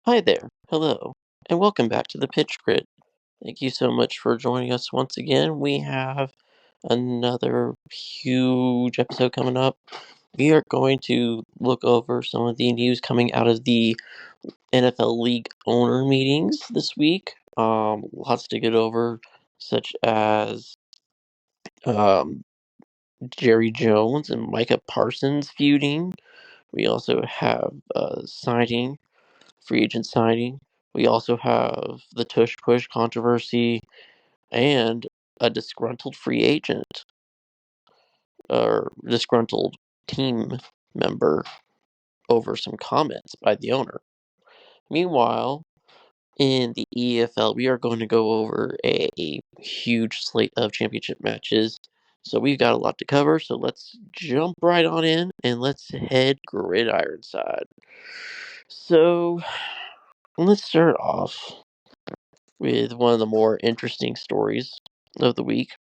Hi there. Hello. And welcome back to the Pitch Grid. Thank you so much for joining us once again. We have another huge episode coming up. We are going to look over some of the news coming out of the NFL League owner meetings this week. Lots to get over, such as um, Jerry Jones and Micah Parsons feuding. We also have free agent signing. We also have the Tush Push controversy and a disgruntled free agent or disgruntled team member over some comments by the owner. Meanwhile, in the EFL, we are going to go over a huge slate of championship matches. So we've got a lot to cover. So let's jump right on in and let's head gridiron side. So let's start off with one of the more interesting stories of the week.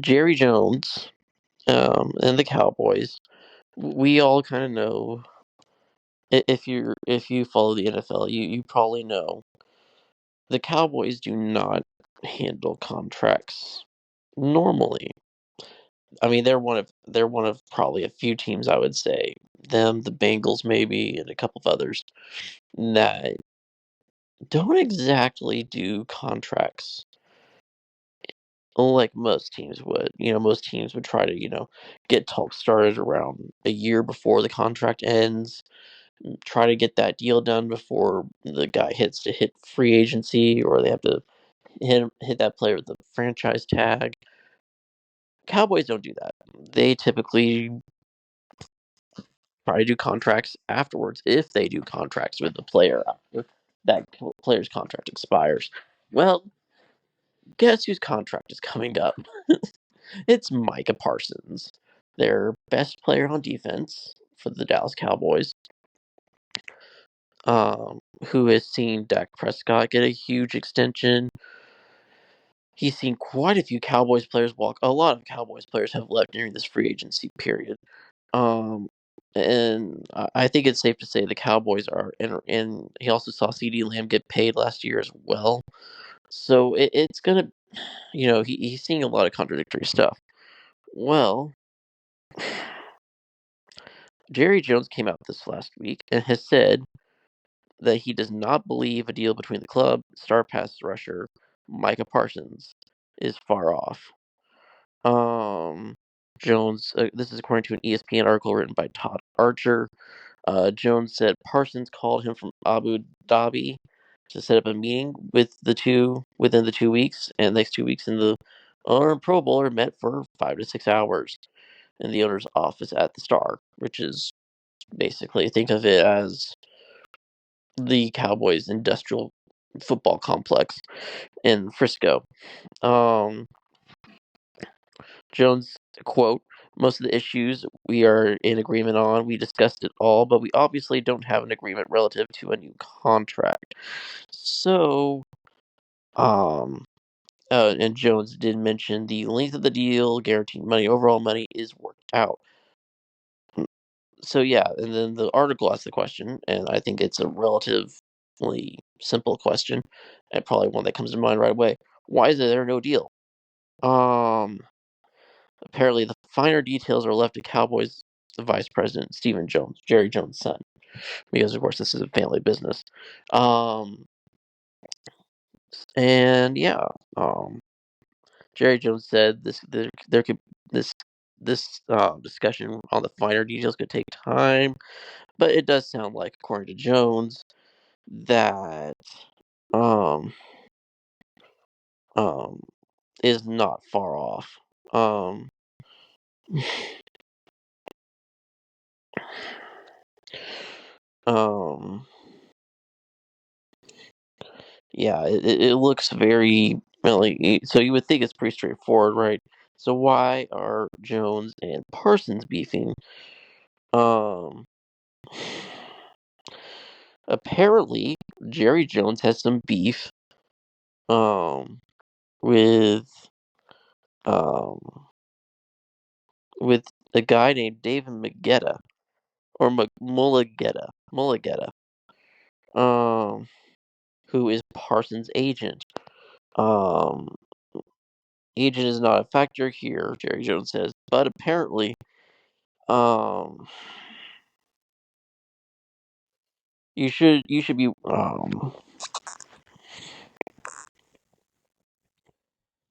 Jerry Jones and the Cowboys. We all kind of know if you follow the NFL, you probably know the Cowboys do not handle contracts normally. I mean, they're one of probably a few teams, I would say, them, the Bengals maybe, and a couple of others that don't exactly do contracts like most teams would. Most teams would try to, get talks started around a year before the contract ends, try to get that deal done before the guy hit free agency, or they have to hit that player with the franchise tag. Cowboys don't do that. They typically try to do contracts afterwards if they do contracts with the player after that player's contract expires. Well, guess whose contract is coming up? It's Micah Parsons, their best player on defense for the Dallas Cowboys, who has seen Dak Prescott get a huge extension. He's seen quite a few Cowboys players walk. A lot of Cowboys players have left during this free agency period. Um, and I think it's safe to say the Cowboys are, and he also saw CD Lamb get paid last year as well. So it's gonna, he's seeing a lot of contradictory stuff. Well, Jerry Jones came out this last week and has said that he does not believe a deal between the club, star pass rusher Micah Parsons, is far off. Um, Jones, this is according to an ESPN article written by Todd Archer. Jones said Parsons called him from Abu Dhabi to set up a meeting with the two within the 2 weeks, and the next 2 weeks in the Pro Bowler met for 5 to 6 hours in the owner's office at the Star, which is basically, think of it as the Cowboys industrial football complex in Frisco. Um, Jones, quote, most of the issues we are in agreement on, we discussed it all, but we obviously don't have an agreement relative to a new contract. So, um, and Jones did mention the length of the deal, guaranteed money, overall money is worked out. So yeah, and then the article asks the question, and I think it's a relatively simple question, and probably one that comes to mind right away. Why is there no deal? Um, Apparently the finer details are left to Cowboys vice president Stephen Jones, Jerry Jones' son, because of course this is a family business. Um, and yeah, um, Jerry Jones said there could this discussion on the finer details could take time, but it does sound like, according to Jones, that um um is not far off. Um um yeah, it looks very really, so you would think it's pretty straightforward, right? So why are Jones and Parsons beefing? Um Apparently Jerry Jones has some beef um with um with a guy named David Magetta or Mulligetta. Mulligetta. who is Parsons' agent. Um, Agent is not a factor here, Jerry Jones says, but apparently, um, you should be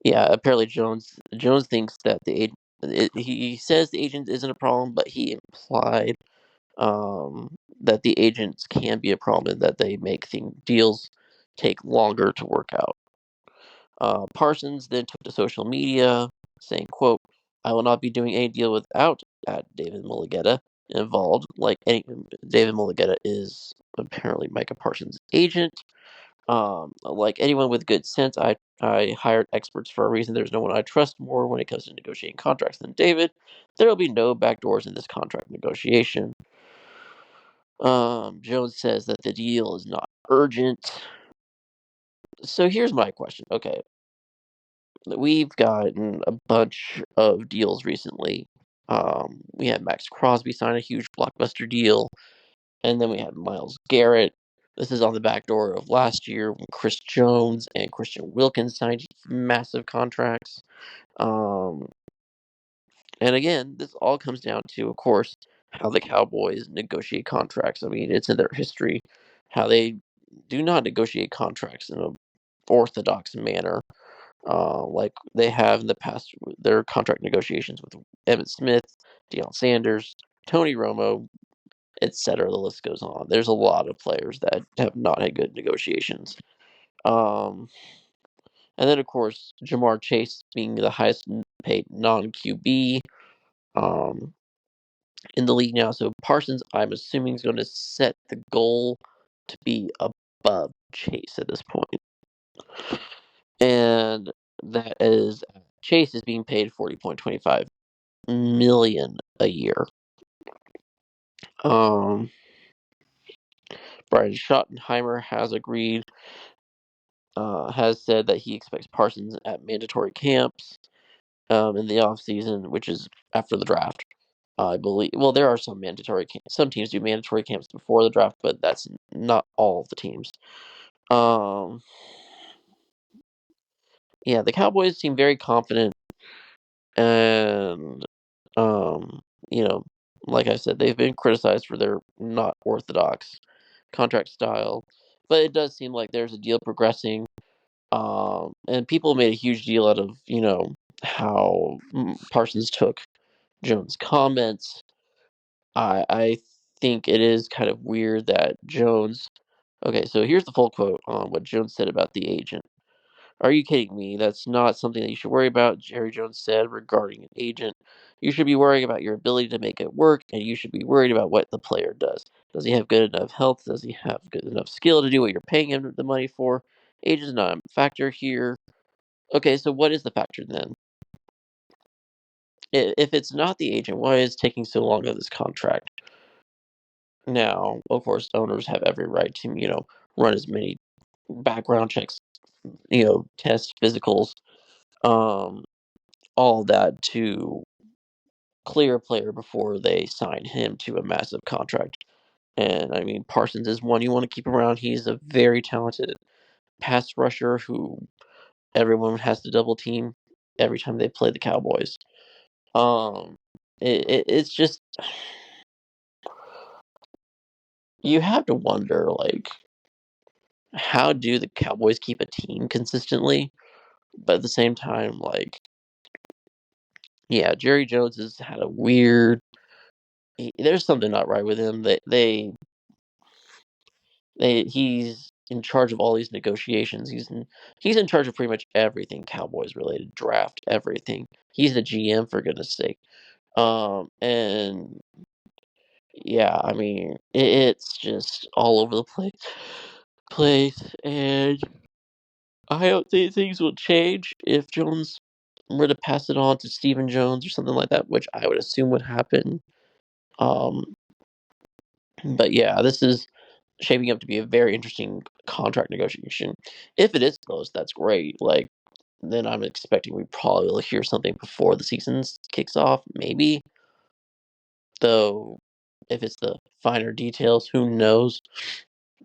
yeah. Apparently, Jones thinks that he says the agent isn't a problem, but he implied that the agents can be a problem and that they make deals take longer to work out. Parsons then took to social media, saying, "quote I will not be doing any deal without David Mulligetta involved. David Mulligetta is apparently Micah Parsons' agent. Like anyone with good sense, I hired experts for a reason. There's no one I trust more when it comes to negotiating contracts than David. There will be no backdoors in this contract negotiation." Jones says that the deal is not urgent. So here's my question. Okay, we've gotten a bunch of deals recently. We had Max Crosby sign a huge blockbuster deal, and then we had Myles Garrett. This is on the back door of last year when Chris Jones and Christian Wilkins signed massive contracts. Um, and again, this all comes down to, of course, how the Cowboys negotiate contracts. I mean, it's in their history how they do not negotiate contracts in an orthodox manner, like they have in the past. Their contract negotiations with Emmitt Smith, Deion Sanders, Tony Romo, etc. The list goes on. There's a lot of players that have not had good negotiations. Um, and then, of course, Jamar Chase being the highest paid non QB um, in the league now. So Parsons, I'm assuming, is going to set the goal to be above Chase at this point. And that is Chase is being paid $40.25 million a year. Um, Brian Schottenheimer has said that he expects Parsons at mandatory camps in the off season, which is after the draft. I believe. Well, there are some mandatory camps. Some teams do mandatory camps before the draft, but that's not all of the teams. Um, yeah, the Cowboys seem very confident, and um, you know, like I said, they've been criticized for their not orthodox contract style, but it does seem like there's a deal progressing. And people made a huge deal out of how Parsons took Jones' comments. I think it is kind of weird that Jones. Okay, so here's the full quote on what Jones said about the agent. "Are you kidding me? That's not something that you should worry about," Jerry Jones said regarding an agent. "You should be worrying about your ability to make it work, and you should be worried about what the player does. Does he have good enough health? Does he have good enough skill to do what you're paying him the money for? Agent's not a factor here." Okay, so what is the factor then? If it's not the agent, why is it taking so long on this contract? Now, of course, owners have every right to, run as many background checks, tests, physicals, um, all that to clear a player before they sign him to a massive contract. And I mean, Parsons is one you want to keep around. He's a very talented pass rusher who everyone has to double team every time they play the Cowboys. Um, it's just you have to wonder, like, how do the Cowboys keep a team consistently? But at the same time, like, yeah, Jerry Jones has had a weird. There's something not right with him. He's in charge of all these negotiations. He's in charge of pretty much everything Cowboys related, draft, everything. He's the GM for goodness sake. And yeah, I mean, it's just all over the place, and I don't think things will change if Jones were to pass it on to Stephen Jones or something like that, which I would assume would happen. Um, but yeah, this is shaping up to be a very interesting contract negotiation. If it is close, that's great. Like, then I'm expecting we probably will hear something before the season kicks off, maybe. Though, if it's the finer details, who knows?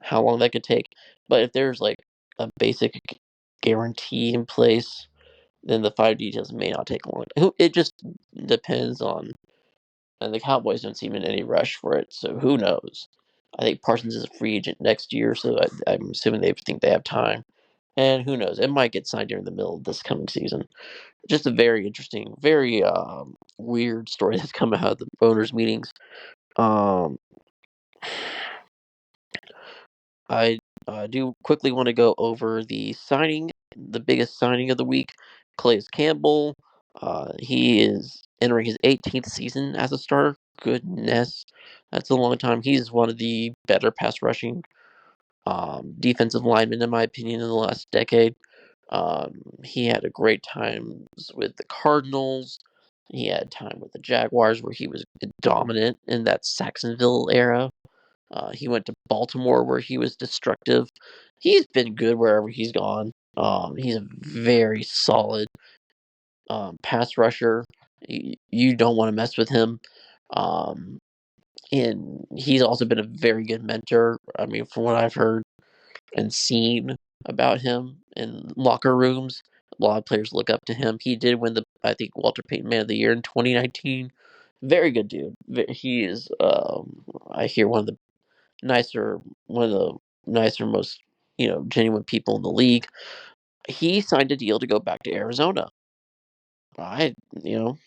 how long that could take. But if there's like a basic guarantee in place, then the fine details may not take long. It just depends on, and the Cowboys don't seem in any rush for it, so who knows? I think Parsons is a free agent next year, so I'm assuming they think they have time. And who knows? It might get signed during the middle of this coming season. Just a very interesting, very weird story that's come out of the owners' meetings. Um, I do quickly want to go over the biggest signing of the week, Calais Campbell. He is entering his 18th season as a starter. Goodness, that's a long time. He's one of the better pass rushing defensive linemen, in my opinion, in the last decade. He had a great time with the Cardinals. He had time with the Jaguars where he was dominant in that Saxonville era. He went to Baltimore where he was destructive. He's been good wherever he's gone. He's a very solid pass rusher. You don't want to mess with him. Um, and he's also been a very good mentor. I mean, from what I've heard and seen about him in locker rooms, a lot of players look up to him. He did win I think, Walter Payton Man of the Year in 2019. Very good dude. He is, I hear, nicer, one of the nicer, most genuine people in the league. He signed a deal to go back to Arizona. I you know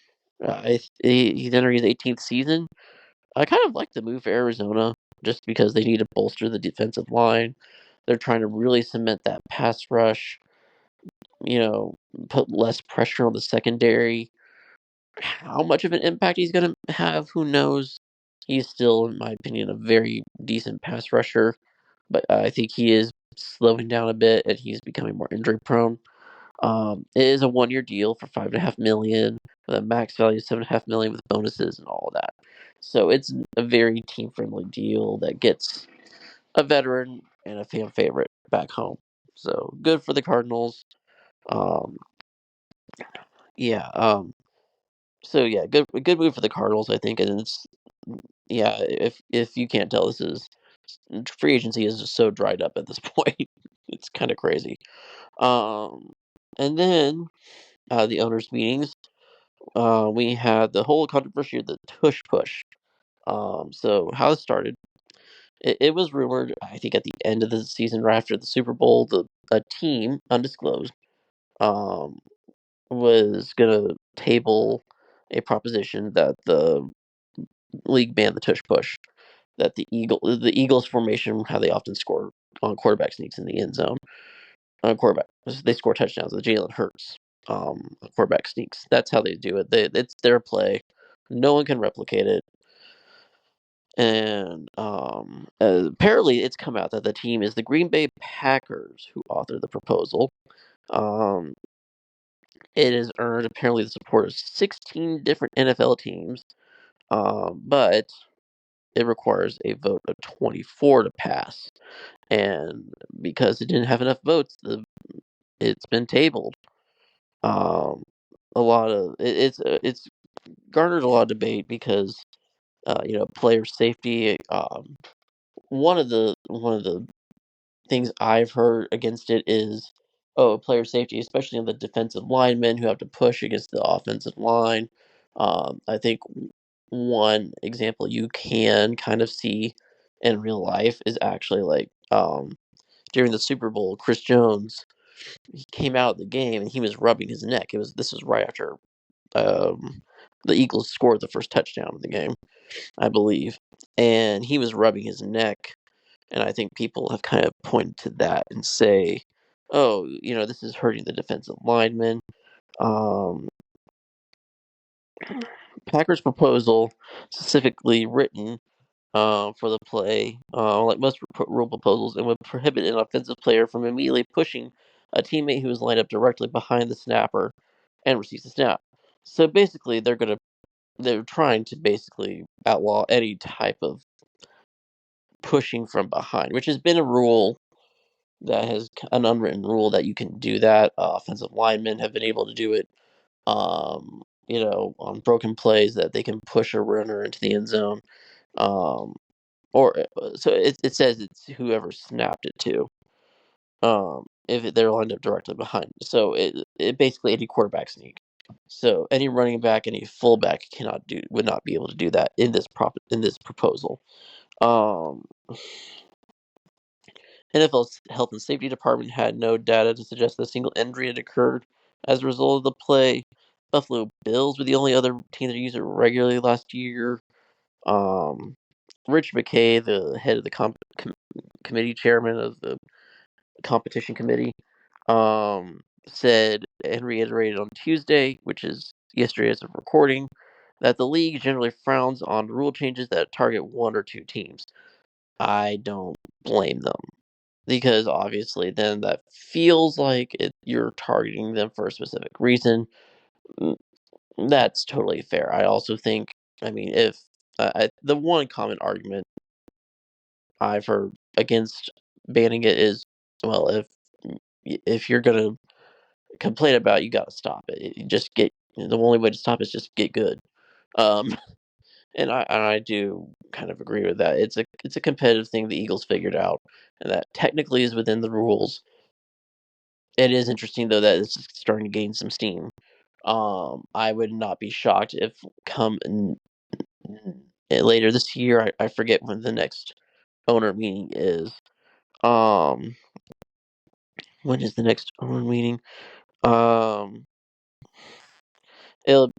he's entering his 18th season. I kind of like the move for Arizona just because they need to bolster the defensive line. They're trying to really cement that pass rush. You know, put less pressure on the secondary. How much of an impact he's going to have, who knows? He's still, in my opinion, a very decent pass rusher, but I think he is slowing down a bit and he's becoming more injury prone. It is a 1-year deal for $5.5 million with a max value of $7.5 million with bonuses and all of that. So it's a very team friendly deal that gets a veteran and a fan favorite back home. So good for the Cardinals. Um, yeah. So yeah, good move for the Cardinals, I think, and it's yeah. If you can't tell, this is free agency is just so dried up at this point. It's kind of crazy. Um, and then the owners' meetings. We had the whole controversy of the Tush Push. So how it started, it was rumored, I think, at the end of the season, right after the Super Bowl, a team undisclosed um, was gonna table a proposition that the league ban the Tush Push. That the Eagles formation, how they often score on quarterback sneaks in the end zone. On quarterback, they score touchdowns with Jalen Hurts. Quarterback sneaks. That's how they do it. It's their play. No one can replicate it. And apparently, it's come out that the team is the Green Bay Packers who authored the proposal. Um, it has earned apparently the support of 16 different NFL teams, but it requires a vote of 24 to pass. And because it didn't have enough votes, it's been tabled. Um, a lot of it's garnered a lot of debate because player safety. One of the things I've heard against it is, oh, player safety, especially on the defensive linemen who have to push against the offensive line. I think one example you can kind of see in real life is actually like during the Super Bowl, Chris Jones, he came out of the game and he was rubbing his neck. This was right after the Eagles scored the first touchdown of the game, I believe, and he was rubbing his neck. And I think people have kind of pointed to that and say, "Oh, this is hurting the defensive linemen." Um, Packers' proposal, specifically written for the play, like most rule proposals, it would prohibit an offensive player from immediately pushing a teammate who is lined up directly behind the snapper and receives the snap. So basically, they're trying to basically outlaw any type of pushing from behind, which has been a rule that has an unwritten rule that you can do that. Offensive linemen have been able to do it, on broken plays that they can push a runner into the end zone. Um, or so it says it's whoever snapped it to. If they're lined up directly behind, so it basically any quarterback sneak. So any running back, any fullback would not be able to do that in this proposal. Um, NFL's Health and Safety Department had no data to suggest that a single injury had occurred as a result of the play. Buffalo Bills were the only other team that used it regularly last year. Um, Rich McKay, the head of the committee chairman of the competition committee, said and reiterated on Tuesday, which is yesterday as of recording, that the league generally frowns on rule changes that target one or two teams. I don't blame them because obviously then that feels like you're targeting them for a specific reason. Mm, That's totally fair. I also think, I mean, if the one common argument I've heard against banning it is, well, if you're gonna complain about, you gotta stop it. Just get the only way to stop it is just get good. Um, and I do kind of agree with that. It's a competitive thing the Eagles figured out, and that technically is within the rules. It is interesting though that it's starting to gain some steam. I would not be shocked if later this year, I forget when the next owner meeting is. Um, when is the next owner meeting? Um, it'll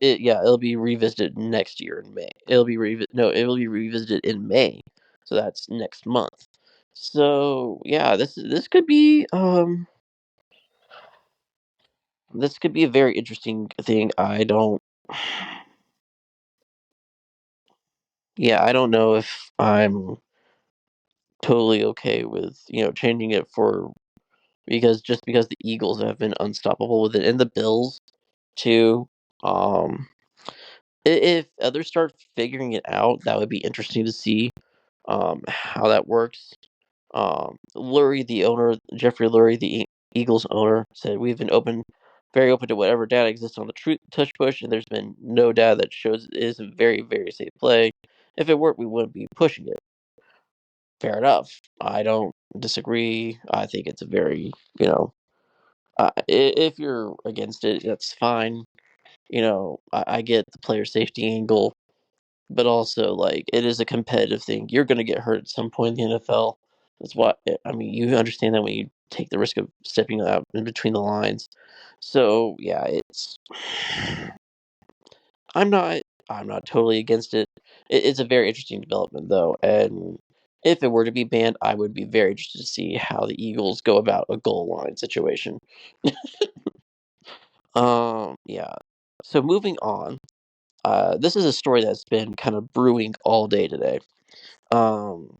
be revisited next year in May. It will be revisited in May. So that's next month. So yeah, this could be a very interesting thing. I don't know if I'm totally okay with, changing it for because the Eagles have been unstoppable with it and the Bills too. Um if others start figuring it out, that would be interesting to see how that works. Jeffrey Lurie, the Eagles owner, said we've been very open to whatever data exists on the Tush Push, and there's been no data that shows it is a very, very safe play. If it weren't, we wouldn't be pushing it. Fair enough. I don't disagree. I think it's a very, if you're against it, that's fine. I get the player safety angle, but also like it is a competitive thing. You're going to get hurt at some point in the NFL. That's what I mean. You understand that when you take the risk of stepping out in between the lines. So yeah, it's. I'm not. I'm not totally against it. It's a very interesting development though, and if it were to be banned, I would be very interested to see how the Eagles go about a goal line situation. Yeah. So moving on. This is a story that's been kind of brewing all day today. Um,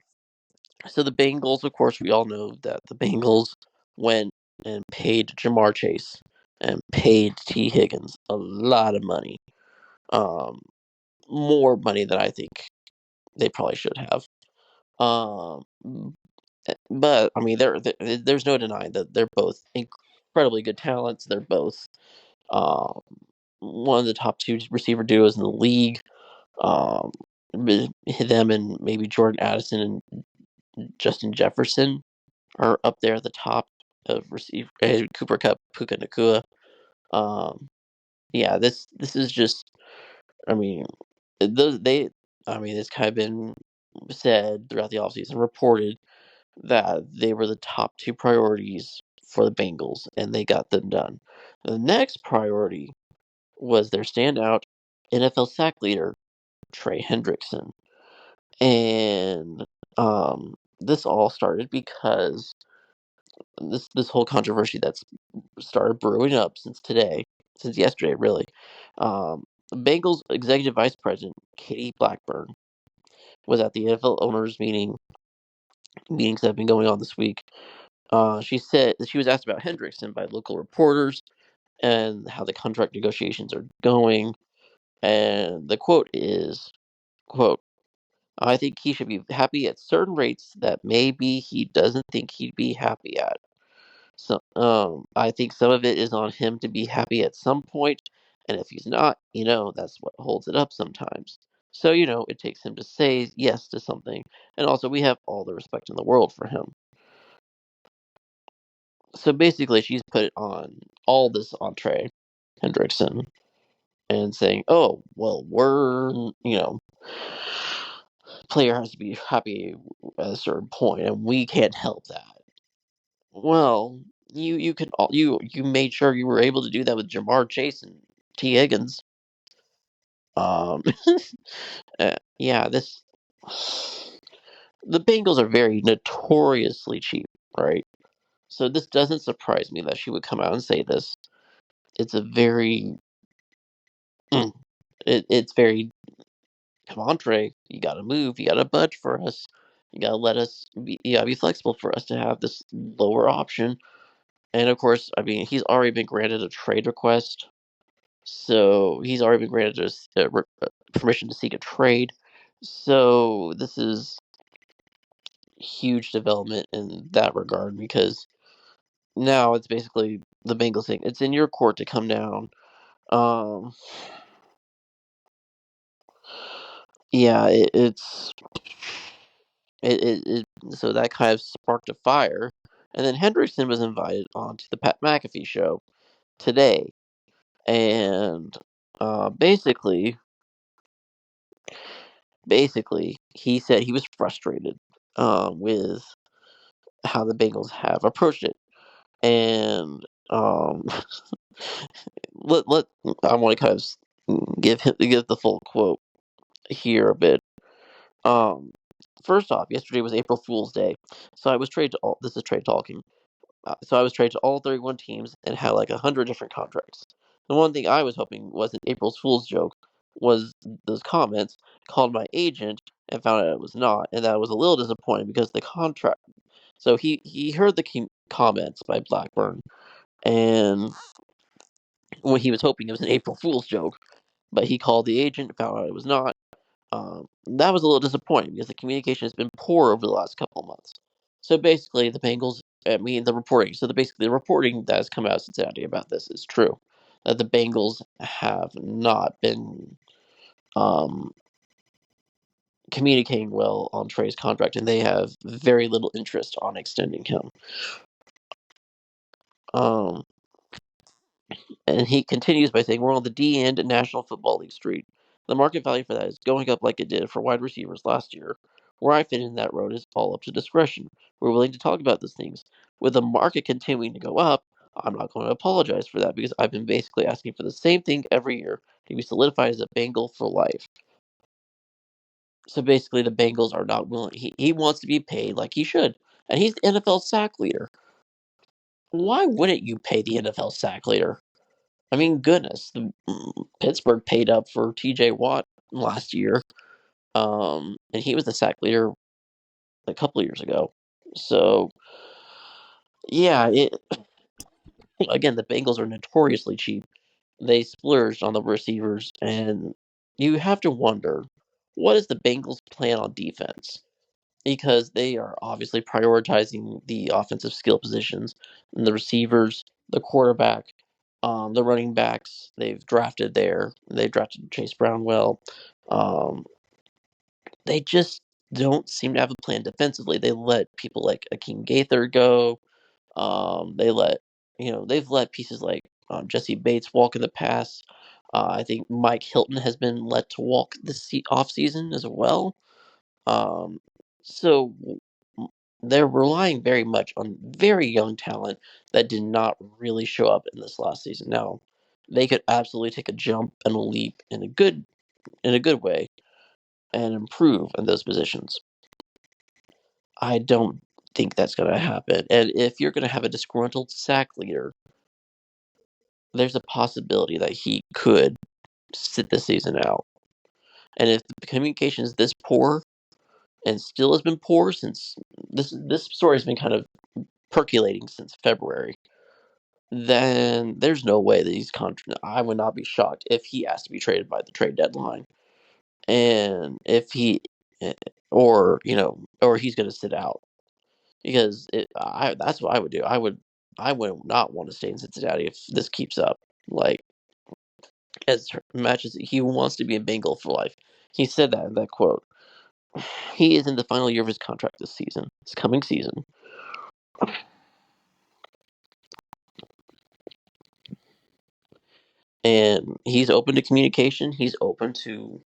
So the Bengals, of course, we all know that the Bengals went and paid Jamar Chase and paid T. Higgins a lot of money, um, more money than I think they probably should have. Um, but I mean, there's no denying that they're both incredibly good talents. They're both um, one of the top two receiver duos in the league. Um, them and maybe Jordan Addison and Justin Jefferson are up there at the top of receiver. Cooper Cup, Puka Nakua. Um, yeah, this is just. I mean, those they. I mean, it's kind of been said throughout the offseason, reported that they were the top two priorities for the Bengals, and they got them done. The next priority was their standout NFL sack leader, Trey Hendrickson, and this all started because this whole controversy that's started brewing up since yesterday, really. Bengals executive vice president Katie Blackburn was at the NFL owners meetings that have been going on this week. She said she was asked about Hendrickson by local reporters and how the contract negotiations are going. And the quote is, quote, I think he should be happy at certain rates that maybe he doesn't think he'd be happy at. So, I think some of it is on him to be happy at some point, and if he's not, that's what holds it up sometimes. So, it takes him to say yes to something. And also, we have all the respect in the world for him. So basically, she's put on all this on Trey Hendrickson and saying, oh, well, player has to be happy at a certain point, and we can't help that. Well, you made sure you were able to do that with Jamar Chase and T. Higgins. Um, yeah, the Bengals are very notoriously cheap, right? So this doesn't surprise me that she would come out and say this. It's a very, it's very. Come on, Trey, you gotta move, you gotta budge for us, you gotta let us be, you gotta be flexible for us to have this lower option. And of course, I mean, he's already been granted a trade request, so he's already been granted permission to seek a trade. So this is huge development in that regard because now it's basically the Bengals saying it's in your court to come down. Um, yeah, so that kind of sparked a fire, and then Hendrickson was invited onto the Pat McAfee show today, and basically, he said he was frustrated with how the Bengals have approached it, and um, let I want to kind of give the full quote here a bit. Um, First off, yesterday was April Fool's Day, so I was traded to all. This is Trey talking. So I was traded to all 31 teams and had like 100 different contracts. The one thing I was hoping was an April's Fool's joke was those comments, called my agent and found out it was not, and that was a little disappointing because the contract. So he heard the comments by Blackburn, and when he was hoping it was an April Fool's joke, but he called the agent, found out it was not. That was a little disappointing because the communication has been poor over the last couple of months. So basically, the Bengals, I mean, the reporting. So basically, the reporting that has come out of Cincinnati about this is true. That the Bengals have not been um, communicating well on Trey's contract, and they have very little interest on extending him. Um, And he continues by saying, we're on the D end at National Football League Street. The market value for that is going up like it did for wide receivers last year. Where I fit in that road is all up to discretion. We're willing to talk about those things. With the market continuing to go up, I'm not going to apologize for that because I've been basically asking for the same thing every year to be solidified as a Bengal for life. So basically, the Bengals are not willing. He wants to be paid like he should. And he's the NFL sack leader. Why wouldn't you pay the NFL sack leader? I mean, goodness, Pittsburgh paid up for T.J. Watt last year, and he was the sack leader a couple of years ago. So, yeah, again, the Bengals are notoriously cheap. They splurged on the receivers, and you have to wonder, what is the Bengals' plan on defense? Because they are obviously prioritizing the offensive skill positions, and the receivers, the quarterback, the running backs they've drafted there. They drafted Chase Brown well. Um, they just don't seem to have a plan defensively. They let people like Akeem Gaither go. They've let pieces like Jesse Bates walk in the past. I think Mike Hilton has been let to walk this off season as well. Um, so they're relying very much on very young talent that did not really show up in this last season. Now, they could absolutely take a jump and a leap in a good way and improve in those positions. I don't think that's going to happen. And if you're going to have a disgruntled sack leader, there's a possibility that he could sit the season out. And if the communication is this poor and still has been poor since this story has been kind of percolating since February, then there's no way that I would not be shocked if he has to be traded by the trade deadline, and if he, eh, or he's going to sit out because that's what I would do. I would not want to stay in Cincinnati if this keeps up. Like as much as he wants to be a Bengal for life, He said that in that quote. He is in the final year of his contract this coming season. And he's open to communication. He's open to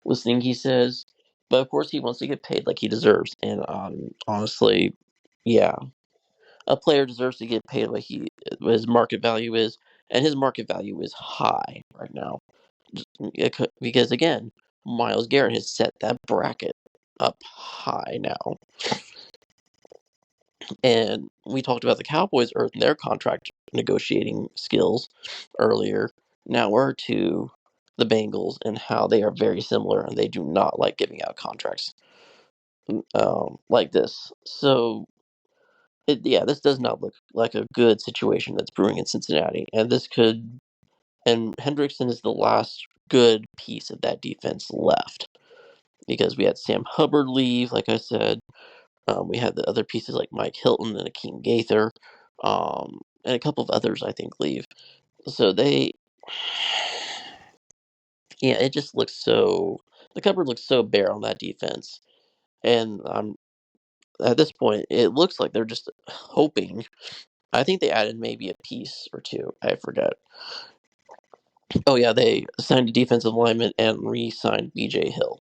listening, he says. But of course, he wants to get paid like he deserves. And honestly, yeah, a player deserves to get paid like his market value is. And his market value is high right now. Because, again, Myles Garrett has set that bracket up high now. And we talked about the Cowboys earning their contract negotiating skills earlier. Now we're to the Bengals and how they are very similar and they do not like giving out contracts like this. So, this does not look like a good situation that's brewing in Cincinnati. And Hendrickson is the last good piece of that defense left because we had Sam Hubbard leave, like I said. We had the other pieces like Mike Hilton and Akeem Gaither, and a couple of others I think leave. So it just looks the cupboard looks so bare on that defense, and at this point it looks like they're just hoping. I think they added maybe a piece or two. I forget. Oh yeah, they signed a defensive lineman and re-signed B.J. Hill.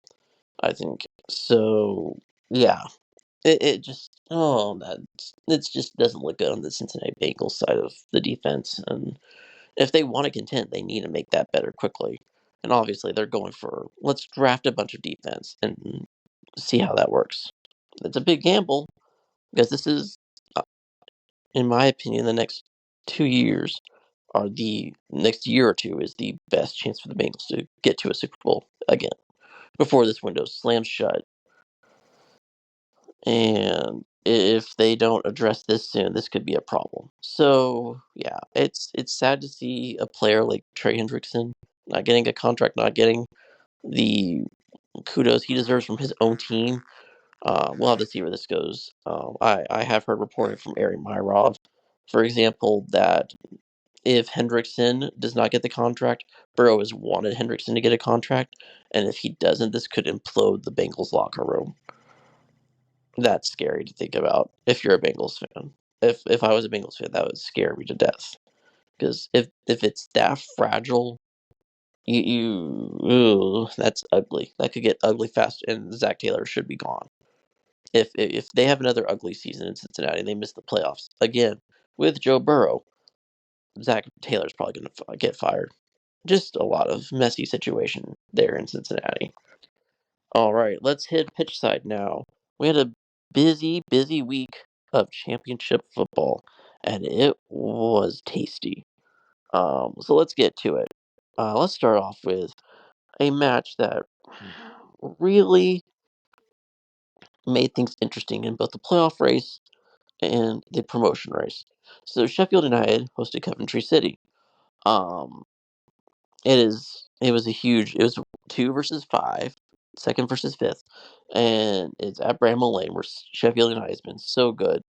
I think so. Yeah, it just it just doesn't look good on the Cincinnati Bengals side of the defense. And if they want to contend, they need to make that better quickly. And obviously, they're going for let's draft a bunch of defense and see how that works. It's a big gamble because this is, in my opinion, the next 2 years are the next year or two is the best chance for the Bengals to get to a Super Bowl again before this window slams shut. And if they don't address this soon, this could be a problem. So yeah, it's sad to see a player like Trey Hendrickson not getting a contract, not getting the kudos he deserves from his own team. We'll have to see where this goes. I have heard reporting from Ari Myrov, for example, that if Hendrickson does not get the contract, Burrow has wanted Hendrickson to get a contract, and if he doesn't, this could implode the Bengals locker room. That's scary to think about if you're a Bengals fan. If I was a Bengals fan, that would scare me to death. Because if it's that fragile, that's ugly. That could get ugly fast, and Zach Taylor should be gone. If they have another ugly season in Cincinnati and they miss the playoffs again with Joe Burrow, Zach Taylor's probably going to get fired. Just a lot of messy situation there in Cincinnati. All right, let's hit pitch side now. We had a busy week of championship football, and it was tasty. So let's get to it. Let's start off with a match that really made things interesting in both the playoff race and the promotion race. So Sheffield United hosted Coventry City. Um, it was 2 versus 5, second versus fifth, and it's at Bramall Lane where Sheffield United has been so good.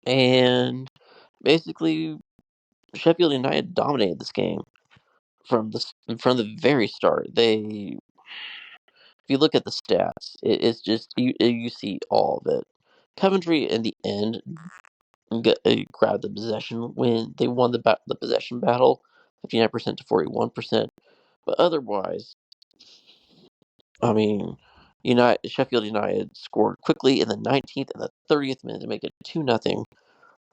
And basically, Sheffield United dominated this game from the very start. If you look at the stats, it's just you see all of it. Coventry in the end grabbed the possession win. They won the possession battle, 59% to 41%. But otherwise, I mean, Sheffield United scored quickly in the 19th and the 30th minute to make it 2-0.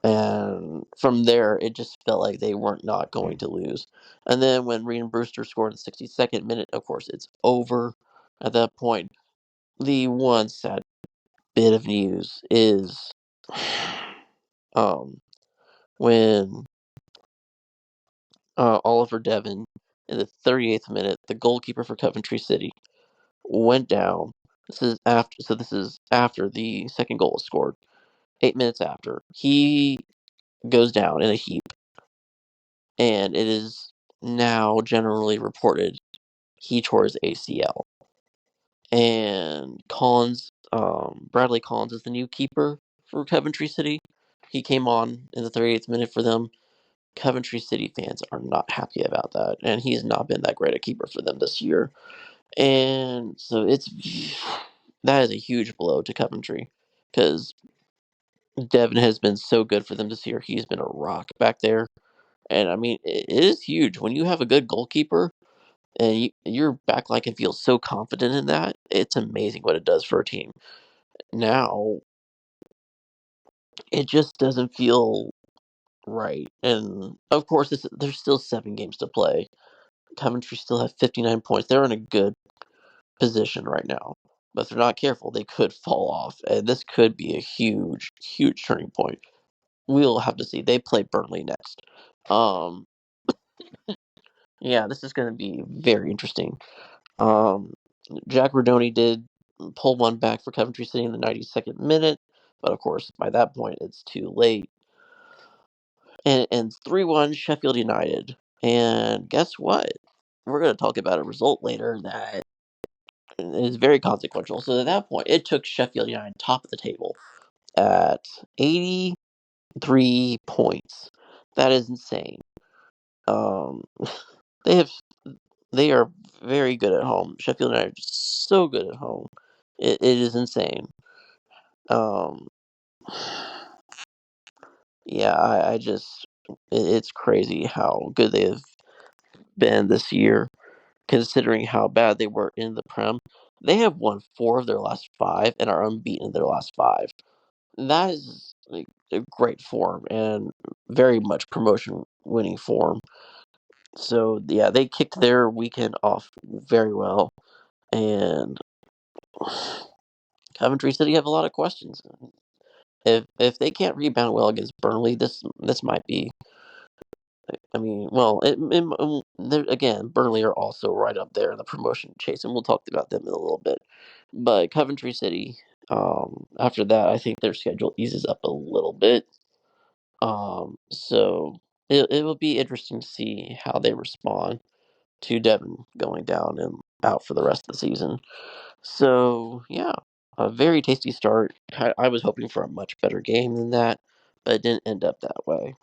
And from there, it just felt like they weren't not going to lose. And then when Reed and Brewster scored in the 62nd minute, of course, it's over at that point. The one sad bit of news is when Oliver Devon, in the 38th minute, the goalkeeper for Coventry City, went down. This is after the second goal was scored. 8 minutes after, he goes down in a heap, and it is now generally reported he tore his ACL. And Bradley Collins is the new keeper for Coventry City. He came on in the 38th minute for them. Coventry City fans are not happy about that, and he's not been that great a keeper for them this year. And so that is a huge blow to Coventry because Devin has been so good for them this year. He's been a rock back there. And I mean, it is huge when you have a good goalkeeper and your back line can feel so confident in that. It's amazing what it does for a team. Now, it just doesn't feel right. And of course, there's still 7 games to play. Coventry still have 59 points. They're in a good position right now. But if they're not careful, they could fall off. And this could be a huge, huge turning point. We'll have to see. They play Burnley next. Um, yeah, this is going to be very interesting. Um, Jack Rodoni did pull one back for Coventry City in the 92nd minute, but of course, by that point, it's too late. And 3-1 Sheffield United. And guess what? We're going to talk about a result later that is very consequential. So at that point, it took Sheffield United top of the table at 83 points. That is insane. Um, they have they are very good at home. Sheffield United are so good at home. It is insane. Um, yeah, I just it's crazy how good they have been this year, considering how bad they were in the Prem. They have won 4 of their last 5 and are unbeaten in their last 5. That is like a great form and very much promotion winning form. So yeah, they kicked their weekend off very well, and Coventry City have a lot of questions. If they can't rebound well against Burnley, this might be. I mean, well, again, Burnley are also right up there in the promotion chase, and we'll talk about them in a little bit. But Coventry City, after that, I think their schedule eases up a little bit. So it will be interesting to see how they respond to Devon going down and out for the rest of the season. So yeah, a very tasty start. I was hoping for a much better game than that, but it didn't end up that way.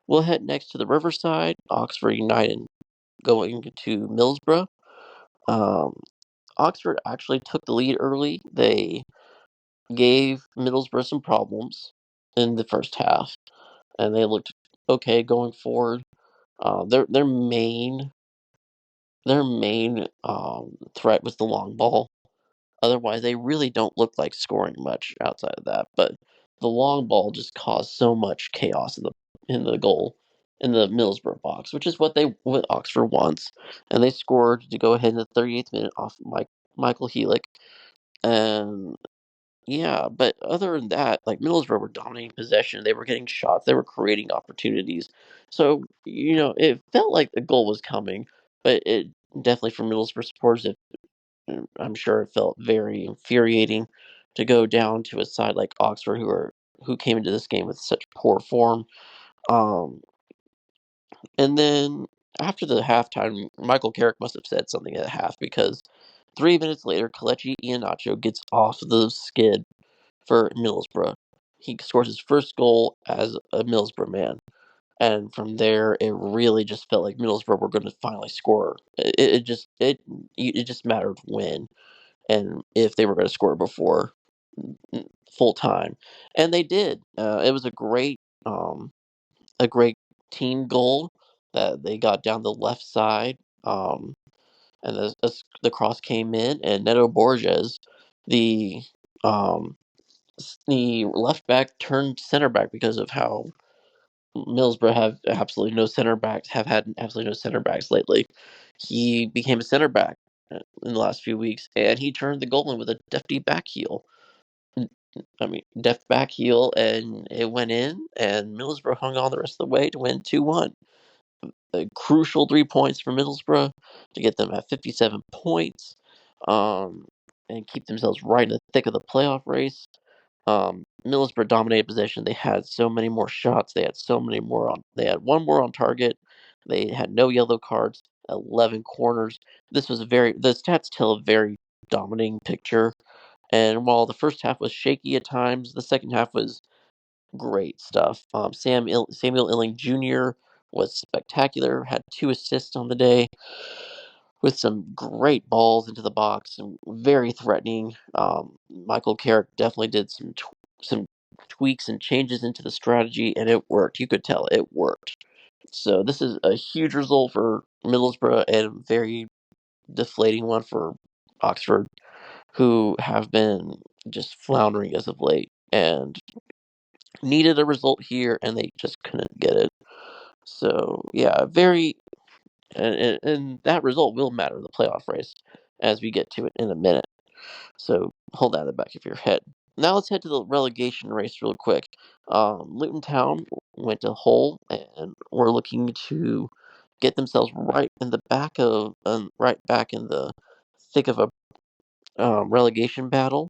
We'll head next to the Riverside, Oxford United going to Millsborough. Um, Oxford actually took the lead early. They gave Middlesbrough some problems in the first half, and they looked okay going forward. Their main threat was the long ball. Otherwise, they really don't look like scoring much outside of that. But the long ball just caused so much chaos in the goal in the Middlesbrough box, which is what Oxford wants. And they scored to go ahead in the 38th minute off Michael Heelick. And yeah, but other than that, like Middlesbrough were dominating possession. They were getting shots. They were creating opportunities. So it felt like the goal was coming, but it definitely for Middlesbrough supporters, I'm sure it felt very infuriating to go down to a side like Oxford, who came into this game with such poor form. Um, and then after the halftime, Michael Carrick must have said something at half because 3 minutes later, Kelechi Iheanacho gets off the skid for Middlesbrough. He scores his first goal as a Middlesbrough man. And from there, it really just felt like Middlesbrough were going to finally score. It just mattered when and if they were going to score before full time, and they did. It was a great team goal that they got down the left side, and the cross came in, and Neto Borges, the um, the left back turned center back because of how Middlesbrough have had absolutely no center backs lately. He became a center back in the last few weeks, and he turned the goal in with a defty back heel. I mean, deft back heel, and it went in, and Middlesbrough hung on the rest of the way to win 2-1. A crucial 3 points for Middlesbrough to get them at 57 points, um, and keep themselves right in the thick of the playoff race. Middlesbrough dominated possession. They had so many more shots. They had so many more on. They had one more on target. They had no yellow cards. 11 corners. The stats tell a very dominating picture. And while the first half was shaky at times, the second half was great stuff. Samuel Illing Jr. was spectacular. Had 2 assists on the day. with some great balls into the box and very threatening. Michael Carrick definitely did some tweaks and changes into the strategy, and it worked. You could tell it worked. So this is a huge result for Middlesbrough and a very deflating one for Oxford, who have been just floundering as of late and needed a result here, and they just couldn't get it. So yeah, very and that result will matter in the playoff race as we get to it in a minute. So hold that in the back of your head. Now let's head to the relegation race real quick. Luton Town went to Hull and were looking to get themselves right back in the thick of a relegation battle.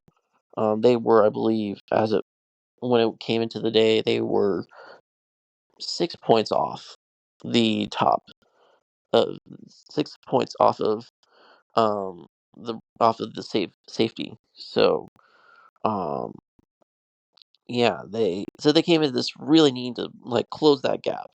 They were, I believe, when it came into the day, they were 6 points off the top, uh, 6 points um off of the safety. So um yeah, they came into this really needing to like close that gap.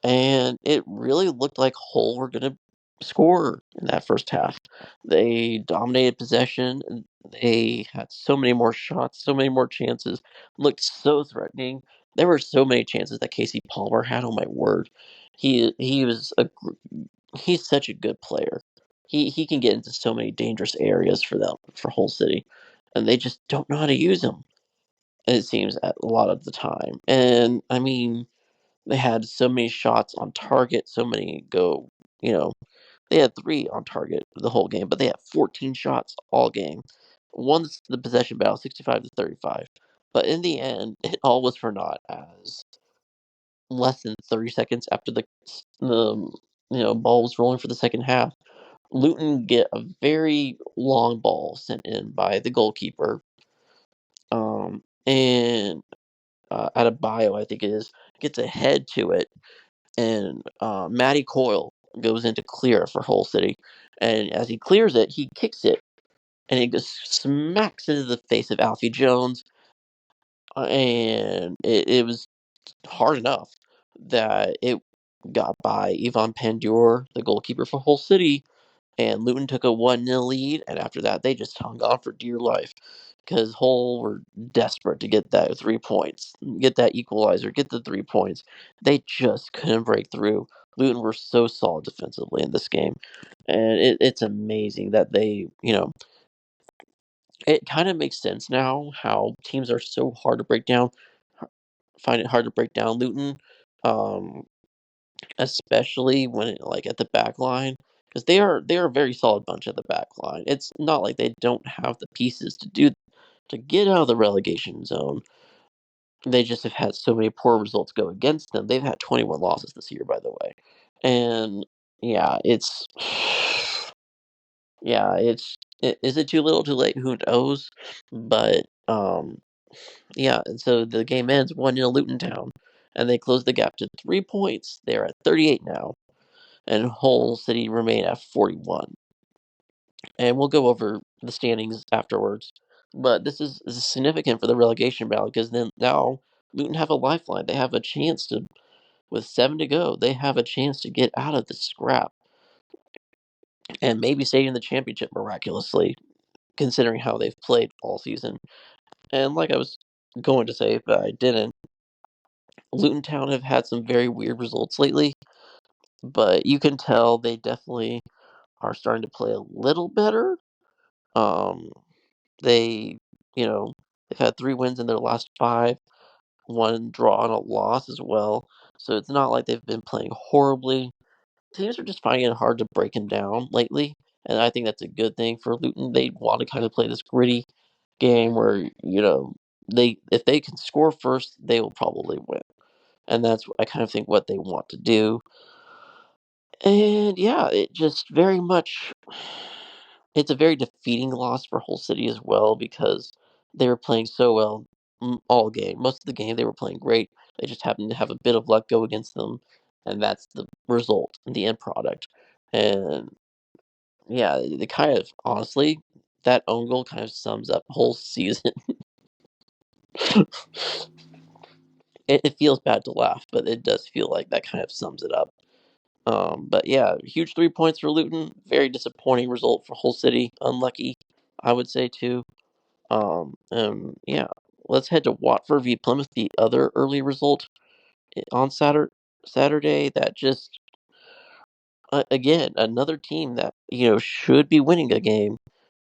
And it really looked like Hull were gonna score in that first half. They dominated possession and they had so many more shots, so many more chances, looked so threatening. There were so many chances that Casey Palmer had, oh my word. He was he's such a good player. He can get into so many dangerous areas for Hull City, and they just don't know how to use him. It seems at a lot of the time, and I mean they had so many shots on target, so many go. You know, they had three on target the whole game, but they had 14 shots all game. Won the possession battle, 65-35. But in the end, it all was for naught as less than 30 seconds after the ball was rolling for the second half, Luton get a very long ball sent in by the goalkeeper, and Adebayo, I think it is, gets a head to it, and Matty Coyle goes in to clear for Hull City, and as he clears it, he kicks it, and it just smacks into the face of Alfie Jones, and it was hard enough that it got by Ivan Pandur, the goalkeeper for Hull City, and Luton took a 1-0 lead, and after that, they just hung on for dear life because Hull were desperate to get that 3 points, get that equalizer, get the 3 points. They just couldn't break through. Luton were so solid defensively in this game, and it's amazing that it kind of makes sense now how teams are so hard to break down, find it hard to break down Luton. Um, Especially when like at the back line, because they are a very solid bunch at the back line. It's not like they don't have the pieces to get out of the relegation zone. They just have had so many poor results go against them. They've had 21 losses this year, by the way. And yeah, is it too little too late? Who knows? But yeah, and so the game ends 1-0 Luton Town, and they close the gap to 3 points. They're at 38 now, and Hull City remain at 41. And we'll go over the standings afterwards. But this is significant for the relegation battle because then now Luton have a lifeline. They have a chance to, with 7 to go, they have a chance to get out of the scrap and maybe stay in the championship miraculously, considering how they've played all season. And like I was going to say, but I didn't, Luton Town have had some very weird results lately, but you can tell they definitely are starting to play a little better. Um, they, they've had 3 wins in their last 5, 1 draw and a loss as well. So it's not like they've been playing horribly. Teams are just finding it hard to break them down lately, and I think that's a good thing for Luton. They want to kind of play this gritty game where they if they can score first, they will probably win, and that's I kind of think what they want to do. And yeah, it just very much it's a very defeating loss for Hull City as well because they were playing so well all game. Most of the game they were playing great. They just happened to have a bit of luck go against them, and that's the result, the end product. And yeah, they kind of honestly that own goal kind of sums up the whole season. It feels bad to laugh, but it does feel like that kind of sums it up. But yeah, huge 3 points for Luton. Very disappointing result for Hull City. Unlucky, I would say too. Yeah, let's head to Watford v Plymouth. The other early result on Saturday that just again another team that should be winning a game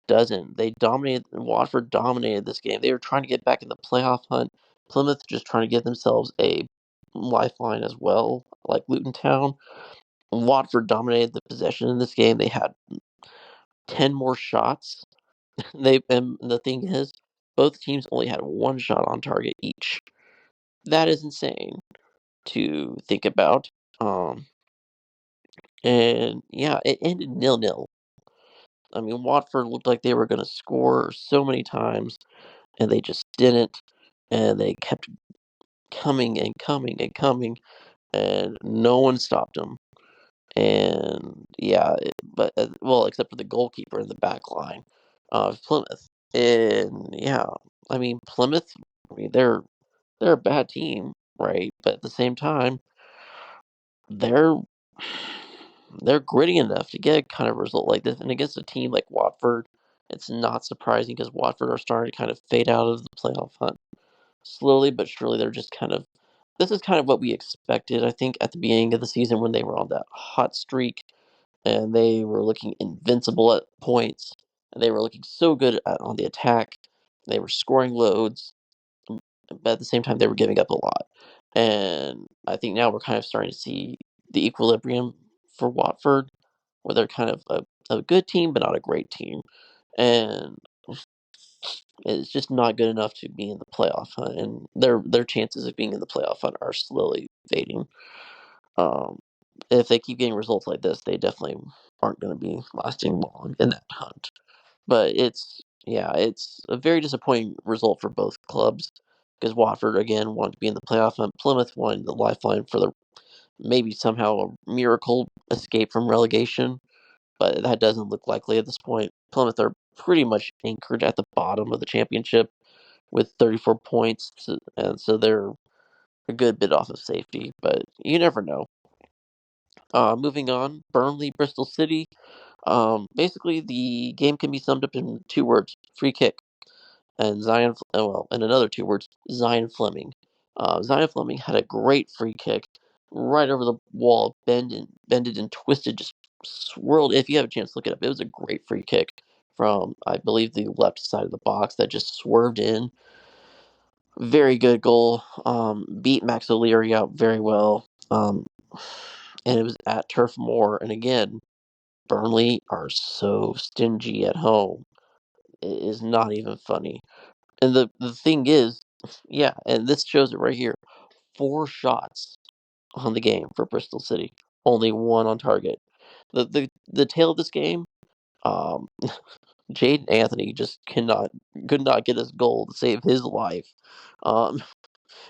doesn't. They dominated. Watford dominated this game. They were trying to get back in the playoff hunt. Plymouth just trying to give themselves a lifeline as well, like Luton Town. Watford dominated the possession in this game. They had 10 more shots. And the thing is, both teams only had one shot on target each. That is insane to think about. Um, and yeah, it ended 0-0. I mean, Watford looked like they were going to score so many times, and they just didn't. And they kept coming and coming and coming, and no one stopped them. And yeah, but well, except for the goalkeeper in the back line of Plymouth. And yeah, I mean Plymouth. I mean they're a bad team, right? But at the same time, they're they're gritty enough to get a kind of result like this. And against a team like Watford, it's not surprising because Watford are starting to kind of fade out of the playoff hunt slowly but surely. They're just kind of this is kind of what we expected. I think at the beginning of the season when they were on that hot streak and they were looking invincible at points, and they were looking so good on the attack. They were scoring loads, but at the same time, they were giving up a lot. And I think now we're kind of starting to see the equilibrium for Watford, where they're kind of a good team, but not a great team. And it's just not good enough to be in the playoff hunt, and their chances of being in the playoff hunt are slowly fading. Um, if they keep getting results like this, they definitely aren't going to be lasting long in that hunt. But it's a very disappointing result for both clubs because Watford again wanted to be in the playoff hunt. Plymouth wanted the lifeline for the maybe somehow a miracle escape from relegation, but that doesn't look likely at this point. Plymouth are pretty much anchored at the bottom of the championship with 34 points, and so they're a good bit off of safety. But you never know. Moving on, Burnley, Bristol City. Basically, the game can be summed up in 2 words: free kick. And and another 2 words: Zion Fleming. Zion Fleming had a great free kick right over the wall, bended and twisted, just swirled. If you have a chance, look it up. It was a great free kick from, I believe, the left side of the box that just swerved in. Very good goal. Beat Max O'Leary out very well. And it was at Turf Moor. And again, Burnley are so stingy at home. It is not even funny. And the thing is, yeah, and this shows it right here. 4 shots on the game for Bristol City, only one on target. The tail of this game, um, Jaden Anthony just could not get his goal to save his life. Um,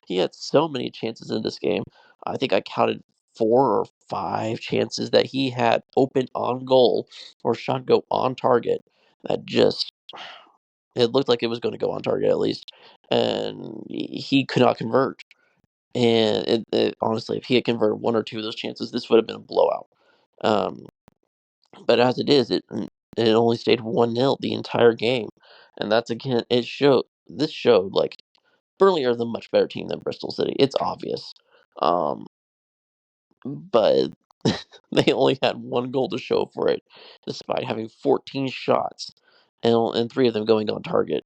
he had so many chances in this game. I think I counted 4 or 5 chances that he had open on goal or shot go on target that just it looked like it was going to go on target at least, and he could not convert. And honestly, if he had converted 1 or 2 of those chances, this would have been a blowout. Um, but as it is, it only stayed 1-0 the entire game, and that's again it showed. This showed like Burnley are the much better team than Bristol City. It's obvious, but they only had 1 goal to show for it, despite having 14 shots and 3 of them going on target.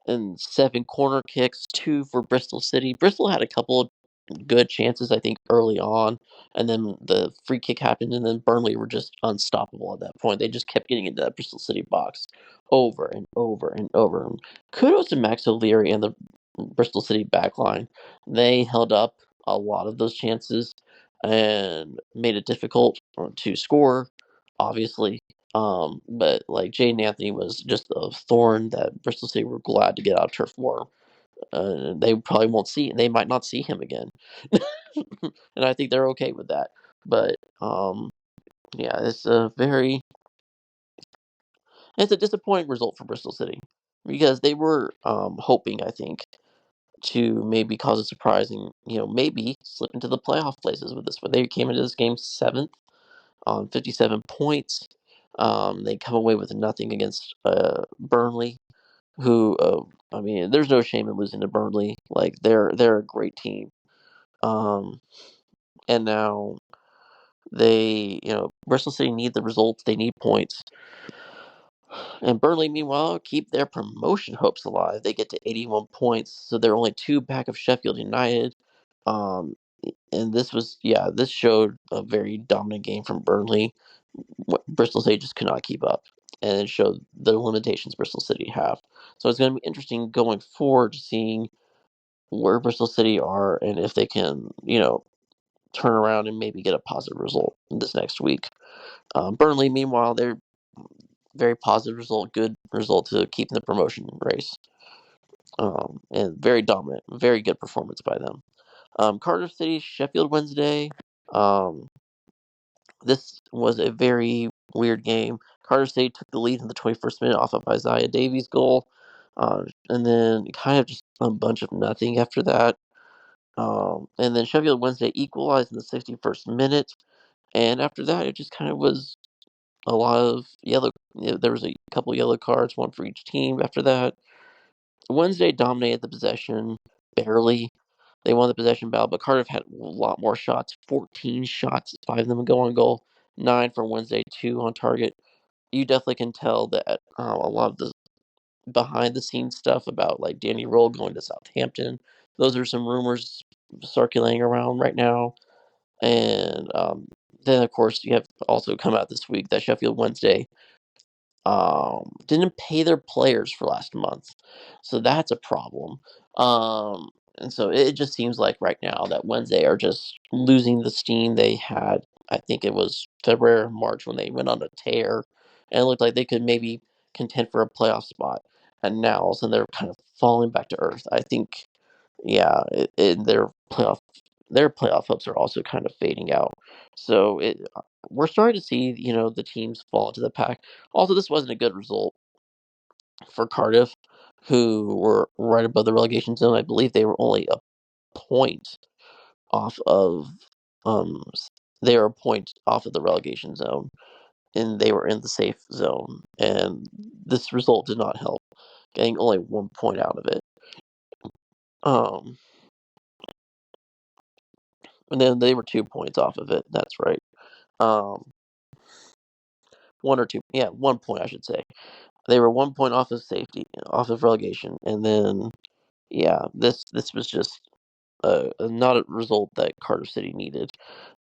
And 7 corner kicks, 2 for Bristol City. Bristol had a couple of good chances, I think, early on, and then the free kick happened, and then Burnley were just unstoppable at that point. They just kept getting into that Bristol City box over and over and over. And kudos to Max O'Leary and the Bristol City backline. They held up a lot of those chances and made it difficult to score, obviously. But like Jaden Anthony was just a thorn that Bristol City were glad to get out of Turf Moor. They probably won't see. They might not see him again, and I think they're okay with that. But yeah, it's a disappointing result for Bristol City because they were hoping, I think, to maybe cause a surprise and maybe slip into the playoff places with this one. They came into this game 7th on 57 points. They come away with nothing against Burnley, who I mean, there's no shame in losing to Burnley. Like they're a great team. And now Bristol City need the results. They need points. And Burnley, meanwhile, keep their promotion hopes alive. They get to 81 points, so they're only 2 back of Sheffield United. Um, and this showed a very dominant game from Burnley. Bristol City just could not keep up, and it showed the limitations Bristol City have. So it's going to be interesting going forward, seeing where Bristol City are and if they can, turn around and maybe get a positive result this next week. Burnley, meanwhile, they're very positive result, good result to keep in the promotion race, and very dominant, very good performance by them. Cardiff City, Sheffield Wednesday. Um, this was a very weird game. Cardiff City took the lead in the 21st minute off of Isaiah Davies' goal, and then kind of just a bunch of nothing after that. And then Sheffield Wednesday equalized in the 61st minute, and after that, it just kind of was a lot of yellow. There was a couple yellow cards, one for each team. After that, Wednesday dominated the possession barely. They won the possession battle, but Cardiff had a lot more shots. 14 shots, 5 of them go on goal, 9 from Wednesday, 2 on target. You definitely can tell that a lot of the behind the scenes stuff about like Danny Roll going to Southampton. Those are some rumors circulating around right now. And then, of course, you have also come out this week that Sheffield Wednesday didn't pay their players for last month, so that's a problem. And so it just seems like right now that Wednesday are just losing the steam they had. I think it was February or March when they went on a tear, and it looked like they could maybe contend for a playoff spot. And now all of a sudden they're kind of falling back to earth. I think, yeah, their playoff hopes are also kind of fading out. So we're starting to see the teams fall into the pack. Also, this wasn't a good result for Cardiff, who were right above the relegation zone. I believe they were only a point off of they were a point off of the relegation zone, and they were in the safe zone. And this result did not help, getting only 1 point out of it. Um, and then they were 2 points off of it. That's right. Um, 1 or 2, yeah, 1 point I should say. They were 1 point off of safety, off of relegation, and then yeah, this was just not a result that Cardiff City needed,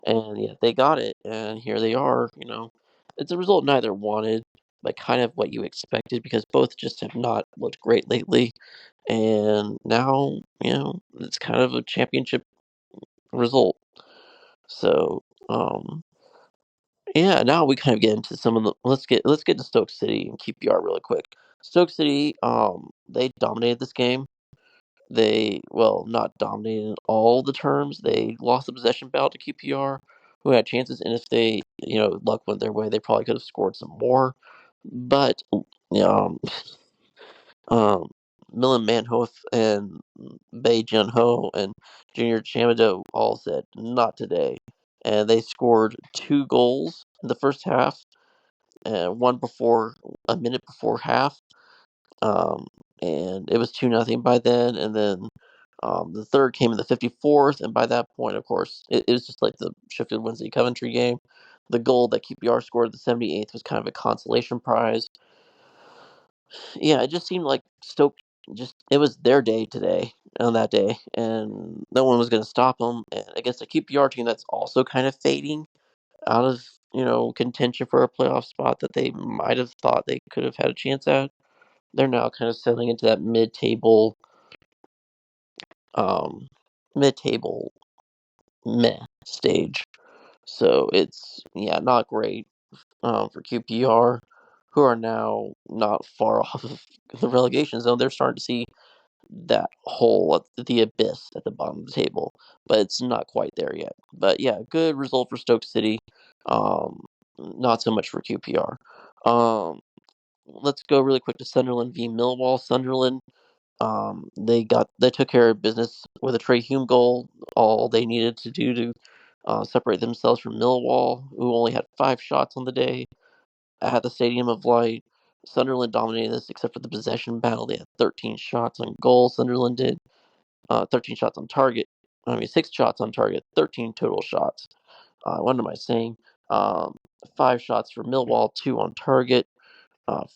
and yeah, they got it, and here they are. It's a result neither wanted, but kind of what you expected because both just have not looked great lately, and now it's kind of a championship result. So yeah, now we kind of get into some of the let's get to Stoke City and QPR really quick. Stoke City, they dominated this game. They not dominated in all the terms. They lost the possession battle to QPR, who had chances, and if they luck went their way, they probably could have scored some more. But um, um, Milan Manhoef and Bae Jun Ho and Junior Chamado all said not today, and they scored 2 goals in the first half, one before a minute before half, um, and it was 2-0 by then. And then the third came in the 54th, and by that point, of course, it was just like the Sheffield Wednesday Coventry game. The goal that QPR scored at the 78th was kind of a consolation prize. Yeah, it just seemed like Stoke it was their day today on that day, and no one was going to stop them. And against a QPR team that's also kind of fading out of contention for a playoff spot that they might have thought they could have had a chance at. They're now kind of settling into that um, mid-table meh stage. So it's not great for QPR, who are now not far off of the relegation zone. They're starting to see that hole at the abyss at the bottom of the table, but it's not quite there yet. But yeah, good result for Stoke City. Not so much for QPR. Let's go really quick to Sunderland v Millwall. Sunderland They took care of business with a Trey Hume goal. All they needed to do to separate themselves from Millwall, who only had 5 shots on the day at the Stadium of Light. Sunderland dominated this, except for the possession battle. They had 13 shots on goal. Sunderland did 13 shots on target. 6 shots on target, 13 total shots. What am I saying? Um, 5 shots for Millwall, 2 on target.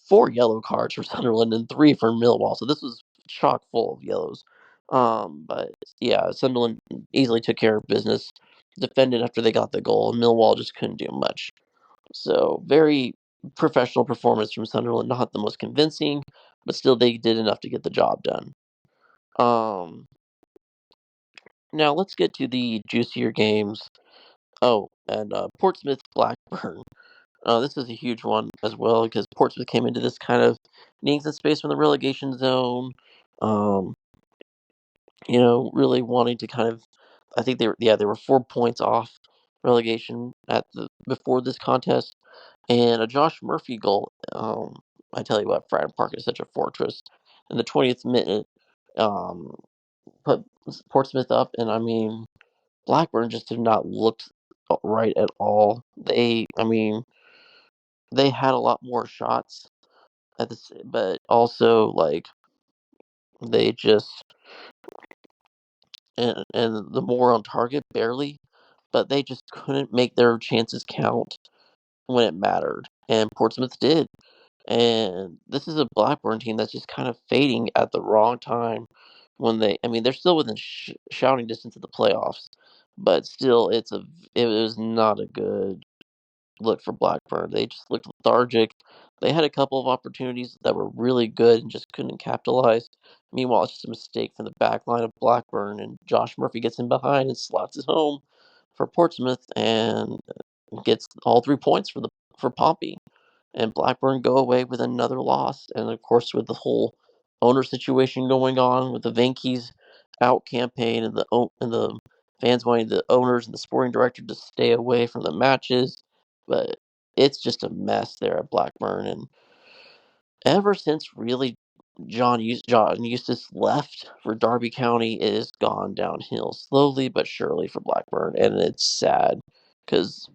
4 yellow cards for Sunderland and 3 for Millwall. So this was chock full of yellows. But yeah, Sunderland easily took care of business, defended after they got the goal, and Millwall just couldn't do much. So very professional performance from Sunderland. Not the most convincing, but still they did enough to get the job done. Um, Now let's get to the juicier games. Oh, and Portsmouth Blackburn. This is a huge one as well because Portsmouth came into this kind of needing some space from the relegation zone. Um, really wanting to kind of. I think they were 4 points off relegation at the before this contest, and a Josh Murphy goal. I tell you what, Fratton Park is such a fortress. In the 20th minute, um, put Portsmouth up, and I mean Blackburn just did not look right at all. They had a lot more shots but also like they just and the more on target barely, but they just couldn't make their chances count when it mattered, and Portsmouth did. And this is a Blackburn team that's just kind of fading at the wrong time when they're still within shouting distance of the playoffs, but still it was not a good look for Blackburn. They just looked lethargic. They had a couple of opportunities that were really good and just couldn't capitalize. Meanwhile, it's just a mistake from the back line of Blackburn, and Josh Murphy gets in behind and slots it home for Portsmouth and gets all 3 points for Pompey. And Blackburn go away with another loss. And of course, with the whole owner situation going on with the Venky's out campaign and the fans wanting the owners and the sporting director to stay away from the matches, but it's just a mess there at Blackburn. And ever since really John Eustace left for Derby County, it has gone downhill slowly but surely for Blackburn, and it's sad because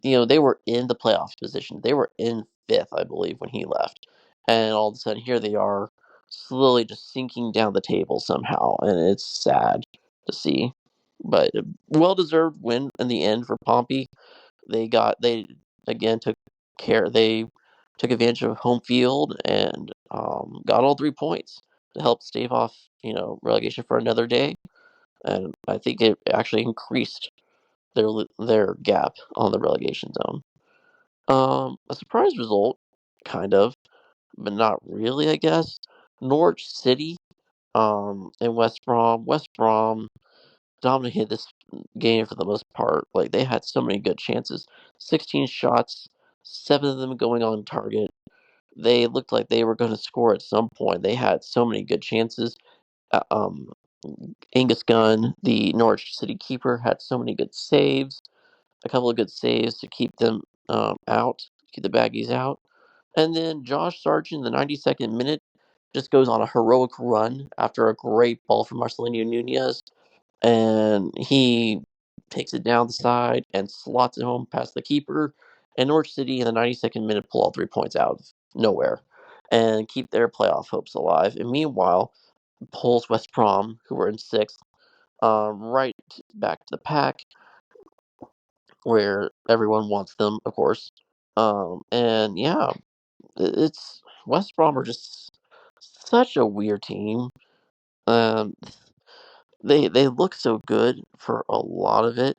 they were in the playoff position. They were in fifth, I believe, when he left, and all of a sudden here they are, slowly just sinking down the table somehow, and it's sad to see. But well deserved win in the end for Pompey. They again took care. They took advantage of home field and got all 3 points to help stave off relegation for another day. And I think it actually increased their gap on the relegation zone. A surprise result, kind of, but not really, I guess. Norwich City and West Brom. West Brom dominated this game for the most part. Like they had so many good chances. 16 shots, 7 of them going on target. They looked like they were going to score at some point. They had so many good chances. Uh, um, Angus Gunn, the Norwich City keeper, had so many good saves. A couple of good saves to keep them out, keep the Baggies out. And then Josh Sargent in the 92nd minute just goes on a heroic run after a great ball from Marcelino Nunez, and he takes it down the side and slots it home past the keeper. And Norwich City in the 92nd minute pull all 3 points out of nowhere and keep their playoff hopes alive. And meanwhile, pulls West Brom, who were in sixth, right back to the pack where everyone wants them, of course. And yeah, it's West Brom are just such a weird team. Um, they look so good for a lot of it,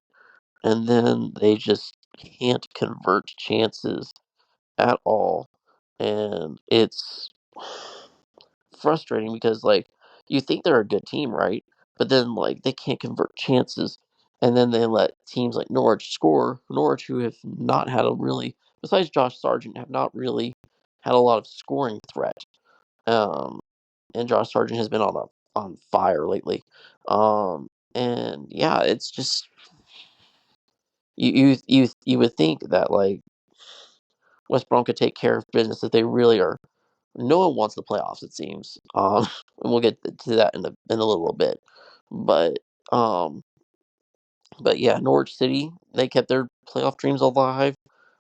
and then they just can't convert chances at all, and it's frustrating because like you think they're a good team, right? But then like they can't convert chances, and then they let teams like Norwich score. Norwich, who have not had a really, besides Josh Sargent, have not really had a lot of scoring threat. Um, and Josh Sargent has been on fire lately. And yeah, it's just you would think that like West Brom could take care of business if they really are. No one wants the playoffs, it seems. and we'll get to that in a little bit. But um, but yeah, Norwich City, they kept their playoff dreams alive.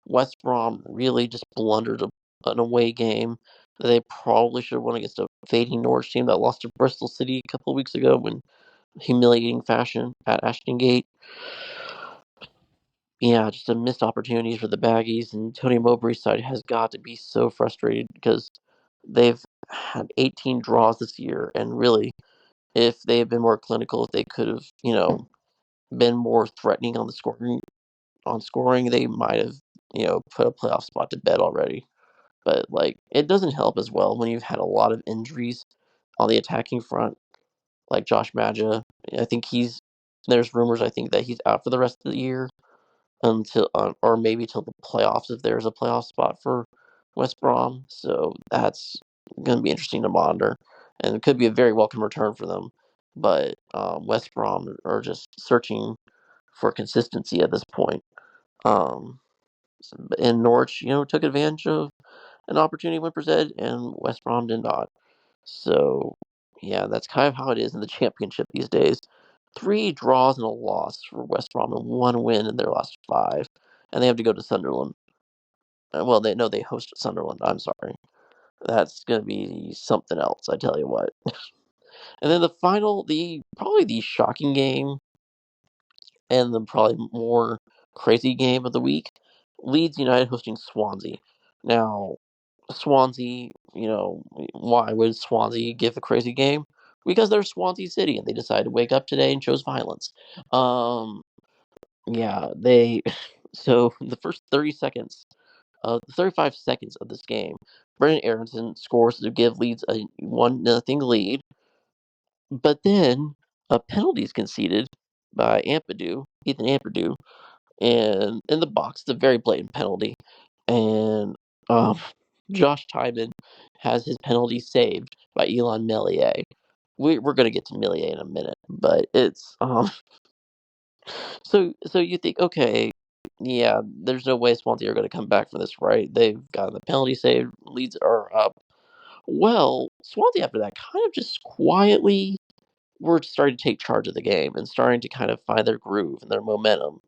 West Brom really just blundered an away game that they probably should have won against a fading Norwich team that lost to Bristol City a couple of weeks ago in humiliating fashion at Ashton Gate. Yeah, just a missed opportunities for the Baggies, and Tony Mowbray's side has got to be so frustrated because they've had 18 draws this year, and really, if they had been more clinical, if they could have, been more threatening on the scoring, they might have, put a playoff spot to bed already. But like, it doesn't help as well when you've had a lot of injuries on the attacking front, like Josh Maja. I think there's rumors I think that he's out for the rest of the year until or maybe till the playoffs if there's a playoff spot for West Brom. So that's going to be interesting to monitor, and it could be a very welcome return for them. But West Brom are just searching for consistency at this point. Um, and Norwich, took advantage of an opportunity when presented, and West Brom did not. So, yeah, that's kind of how it is in the championship these days. 3 draws and a loss for West Brom and 1 win in their last 5, and they have to go to Sunderland. Well, they host Sunderland. I'm sorry. That's gonna be something else. I tell you what. And then probably the shocking game and the probably more crazy game of the week, Leeds United hosting Swansea. Now, Swansea, why would Swansea give a crazy game? Because they're Swansea City and they decided to wake up today and chose violence. Um, yeah, they. So the first 35 seconds of this game, Brendan Aronson scores to give Leeds a 1-0 lead, but then a penalty is conceded by Ethan Ampadu, and in the box, it's a very blatant penalty. And Josh Tymon has his penalty saved by Elon Meslier. We're gonna get to Meslier in a minute, but it's so you think, okay, yeah, there's no way Swansea are gonna come back from this, right? They've got the penalty saved, Leeds are up. Well, Swansea after that kind of just quietly were starting to take charge of the game and starting to kind of find their groove and their momentum.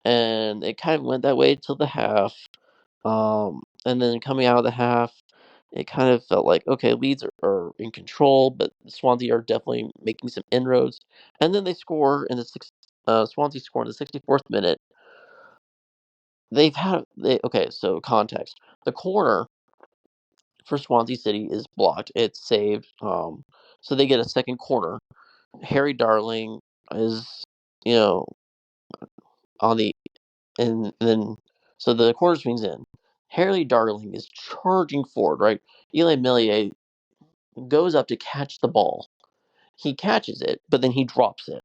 And it kind of went that way till the half. And then coming out of the half, it kind of felt like, okay, Leeds are in control, but Swansea are definitely making some inroads. And then they score in Swansea score in the 64th minute. Okay, so context. The corner for Swansea City is blocked. It's saved. So they get a second corner. Harry Darling is, you know, on the and then so the corner swings in. Harry Darling is charging forward, right? Eli Millier goes up to catch the ball. He catches it, but then he drops it.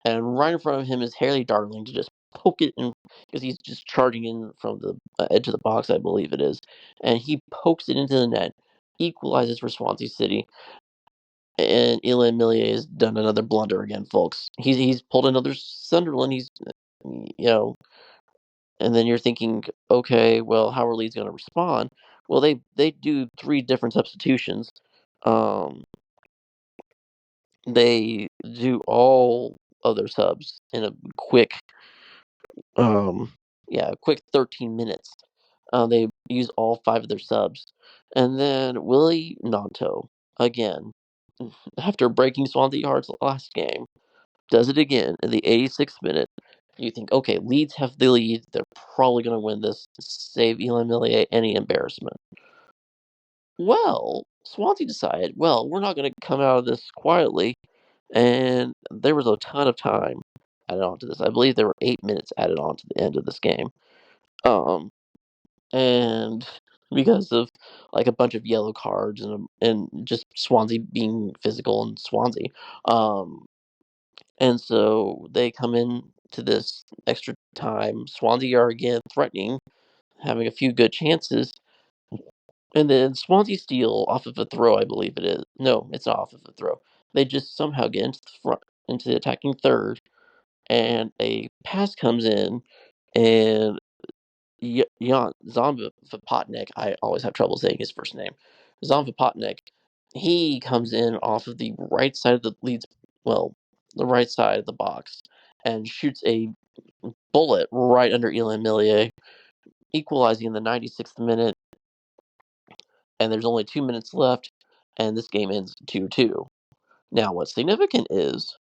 And right in front of him is Harry Darling to just poke it in because he's just charging in from the edge of the box, I believe it is. And he pokes it into the net, equalizes for Swansea City. And Eli Millier has done another blunder again, folks. He's pulled another Sunderland. You know, and then you're thinking, okay, well, how are Leeds going to respond? Well, they do 3 different substitutions. Um, they do all other subs in a quick, um, quick 13 minutes. They use all 5 of their subs, and then Willie Nanto again, after breaking Swansea hearts last game, does it again in the 86th minute. You think, okay, Leeds have the lead. They're probably going to win this, save Eli Millier any embarrassment. Well, Swansea decided, well, we're not going to come out of this quietly. And there was a ton of time added on to this. I believe there were 8 minutes added on to the end of this game. And because of like a bunch of yellow cards and just Swansea being physical and Swansea, and so they come in to this extra time. Swansea are again threatening, having a few good chances. And then Swansea steal off of a throw, I believe it is. No, it's not off of a throw. They just somehow get into the front, into the attacking third, and a pass comes in, and Jan Zombapotnik, I always have trouble saying his first name. Zombapotnik, he comes in off of the right side of the Leeds, well, the right side of the box, and shoots a bullet right under Eli Millier, equalizing in the 96th minute. And there's only 2 minutes left, and this game ends 2-2. Now, what's significant is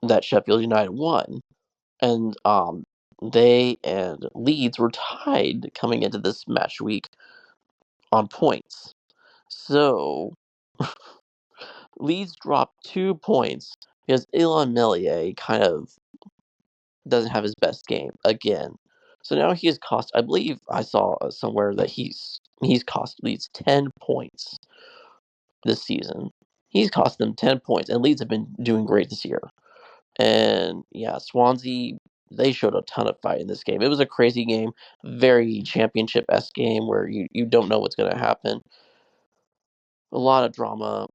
that Sheffield United won, and they and Leeds were tied coming into this match week on points. So Leeds dropped 2 points because Ilan Melier kind of doesn't have his best game again. So now he has cost. I believe I saw somewhere that he's cost Leeds 10 points this season. He's cost them 10 points, and Leeds have been doing great this year. And yeah, Swansea, they showed a ton of fight in this game. It was a crazy game, very championship-esque game where you don't know what's going to happen. A lot of drama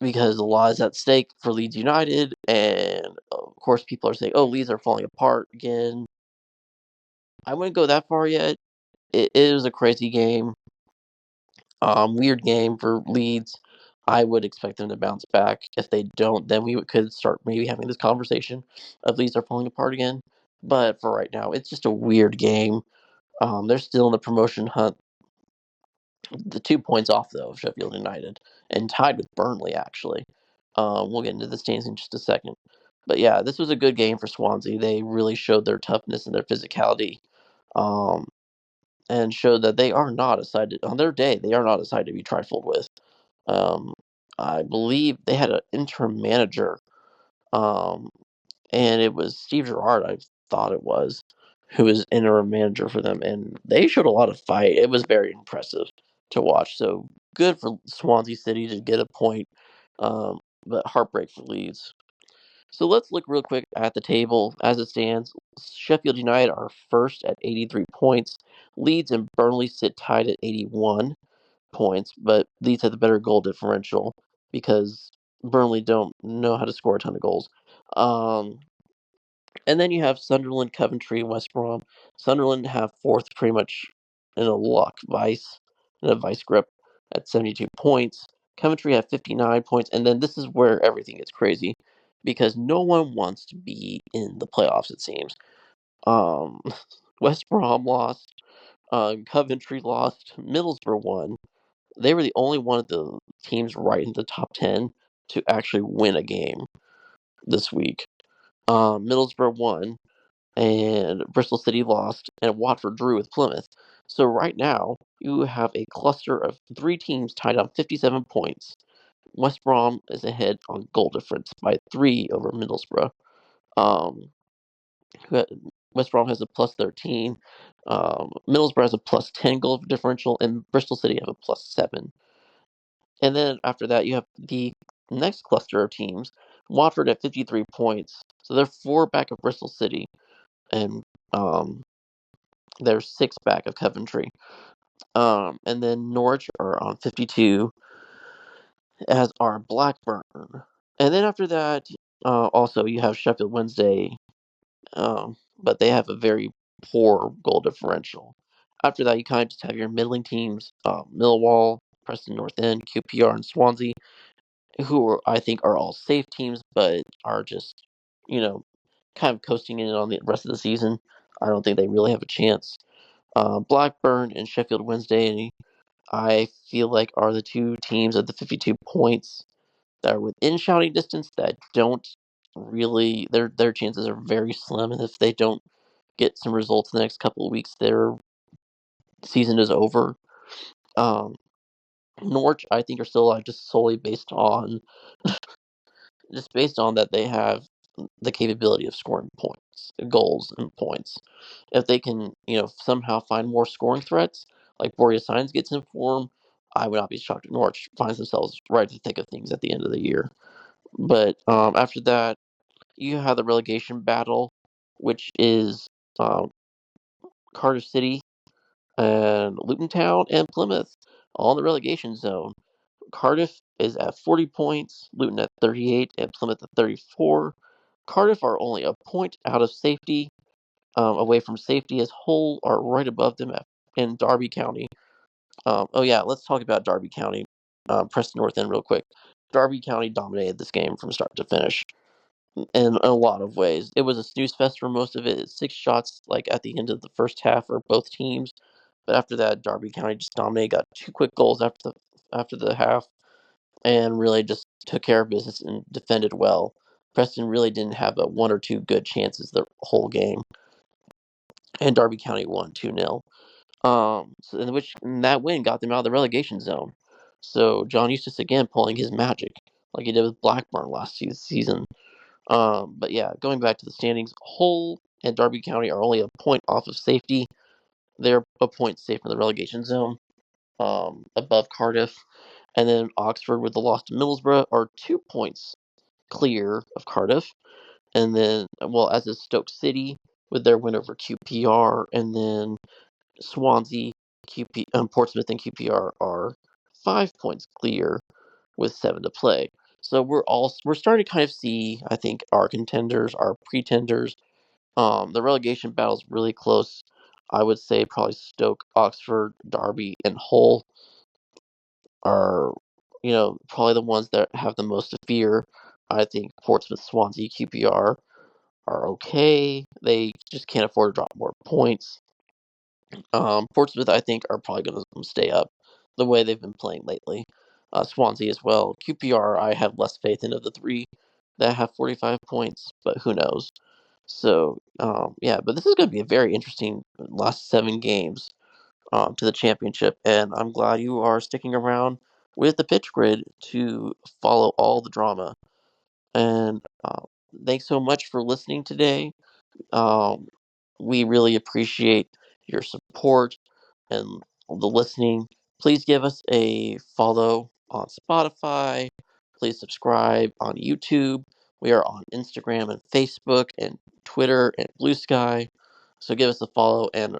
because a lot is at stake for Leeds United, and of course people are saying, "Oh, Leeds are falling apart again." I wouldn't go that far yet. It was a crazy game, weird game for Leeds. I would expect them to bounce back. If they don't, then we could start maybe having this conversation of Leeds are falling apart again. But for right now, it's just a weird game. They're still in the promotion hunt. The 2 points off though of Sheffield United and tied with Burnley actually. We'll get into the standings in just a second. But yeah, this was a good game for Swansea. They really showed their toughness and their physicality, um, and showed that they are not a side on their day. They are not a side to be trifled with. Um, I believe they had an interim manager, um, and it was Steve Gerrard. I thought it was who was interim manager for them, and they showed a lot of fight. It was very impressive to watch. So good for Swansea City to get a point, um, but heartbreak for Leeds. So let's look real quick at the table as it stands. Sheffield United are first at 83 points. Leeds and Burnley sit tied at 81 points, but Leeds have the better goal differential because Burnley don't know how to score a ton of goals. Um, and then you have Sunderland, Coventry, and West Brom. Sunderland have fourth pretty much in a vice grip at 72 points. Coventry have 59 points, and then this is where everything gets crazy because no one wants to be in the playoffs, it seems. Um, West Brom lost, Coventry lost, Middlesbrough won. They were the only one of the teams right in the top 10 to actually win a game this week. Middlesbrough won, and Bristol City lost, and Watford drew with Plymouth. So right now, you have a cluster of 3 teams tied on 57 points. West Brom is ahead on goal difference by 3 over Middlesbrough. Um, West Brom has a plus 13. Middlesbrough has a plus 10 goal differential, and Bristol City have a plus 7. And then after that, you have the next cluster of teams. Watford at 53 points. So they're 4 back of Bristol City, and um, they're 6 back of Coventry. And then Norwich are on 52, as are Blackburn. And then after that, also you have Sheffield Wednesday, but they have a very poor goal differential. After that, you kind of just have your middling teams, Millwall, Preston North End, QPR, and Swansea, who I think are all safe teams, but are just, you know, kind of coasting in on the rest of the season. I don't think they really have a chance. Blackburn and Sheffield Wednesday, I feel like are the 2 teams at the 52 points that are within shouting distance that don't really their chances are very slim, and if they don't get some results in the next couple of weeks, their season is over. Um, Norwich, I think, are still alive just solely based on that they have the capability of scoring points, goals, and points. If they can, somehow find more scoring threats, like Borja Signs gets in form, I would not be shocked if Norwich finds themselves right at the thick of things at the end of the year. But after that, you have the relegation battle, which is um, Cardiff City and Luton Town and Plymouth, all in the relegation zone. Cardiff is at 40 points, Luton at 38, and Plymouth at 34. Cardiff are only a point out of safety, away from safety, as Hull are right above them in Derby County. Oh yeah, let's talk about Derby County. Preston North End real quick. Derby County dominated this game from start to finish in a lot of ways. It was a snooze fest for most of it. 6 shots like at the end of the first half for both teams, but after that, Derby County just dominated. Got 2 quick goals after the half, and really just took care of business and defended well. Preston really didn't have a 1 or 2 good chances the whole game, and Derby County won 2-0. And that win got them out of the relegation zone. So John Eustace again pulling his magic like he did with Blackburn last season. But yeah, going back to the standings, Hull and Derby County are only a point off of safety. They're a point safe from the relegation zone, above Cardiff. And then Oxford, with the loss to Middlesbrough, are 2 points clear of Cardiff. And then, well, as is Stoke City with their win over QPR. And then Swansea, Portsmouth, and QPR are 5 points clear with 7 to play. So we're starting to kind of see, I think, our contenders, our pretenders. The relegation battle is really close. I would say probably Stoke, Oxford, Derby, and Hull are, probably the ones that have the most to fear. I think Portsmouth, Swansea, QPR are okay. They just can't afford to drop more points. Portsmouth, I think, are probably going to stay up the way they've been playing lately. Swansea as well. QPR, I have less faith in of the 3 that have 45 points, but who knows? So, yeah, but this is going to be a very interesting last 7 games to the championship, and I'm glad you are sticking around with the pitch grid to follow all the drama. And thanks so much for listening today. Um, we really appreciate your support and the listening. Please give us a follow on Spotify. Please subscribe on YouTube. We are on Instagram and Facebook and Twitter and Blue Sky. So give us a follow and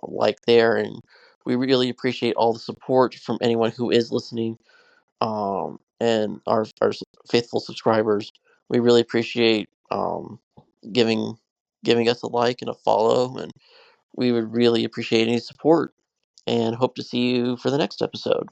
like there. And we really appreciate all the support from anyone who is listening, and our faithful subscribers. We really appreciate giving giving us a like and a follow, and we would really appreciate any support. And hope to see you for the next episode.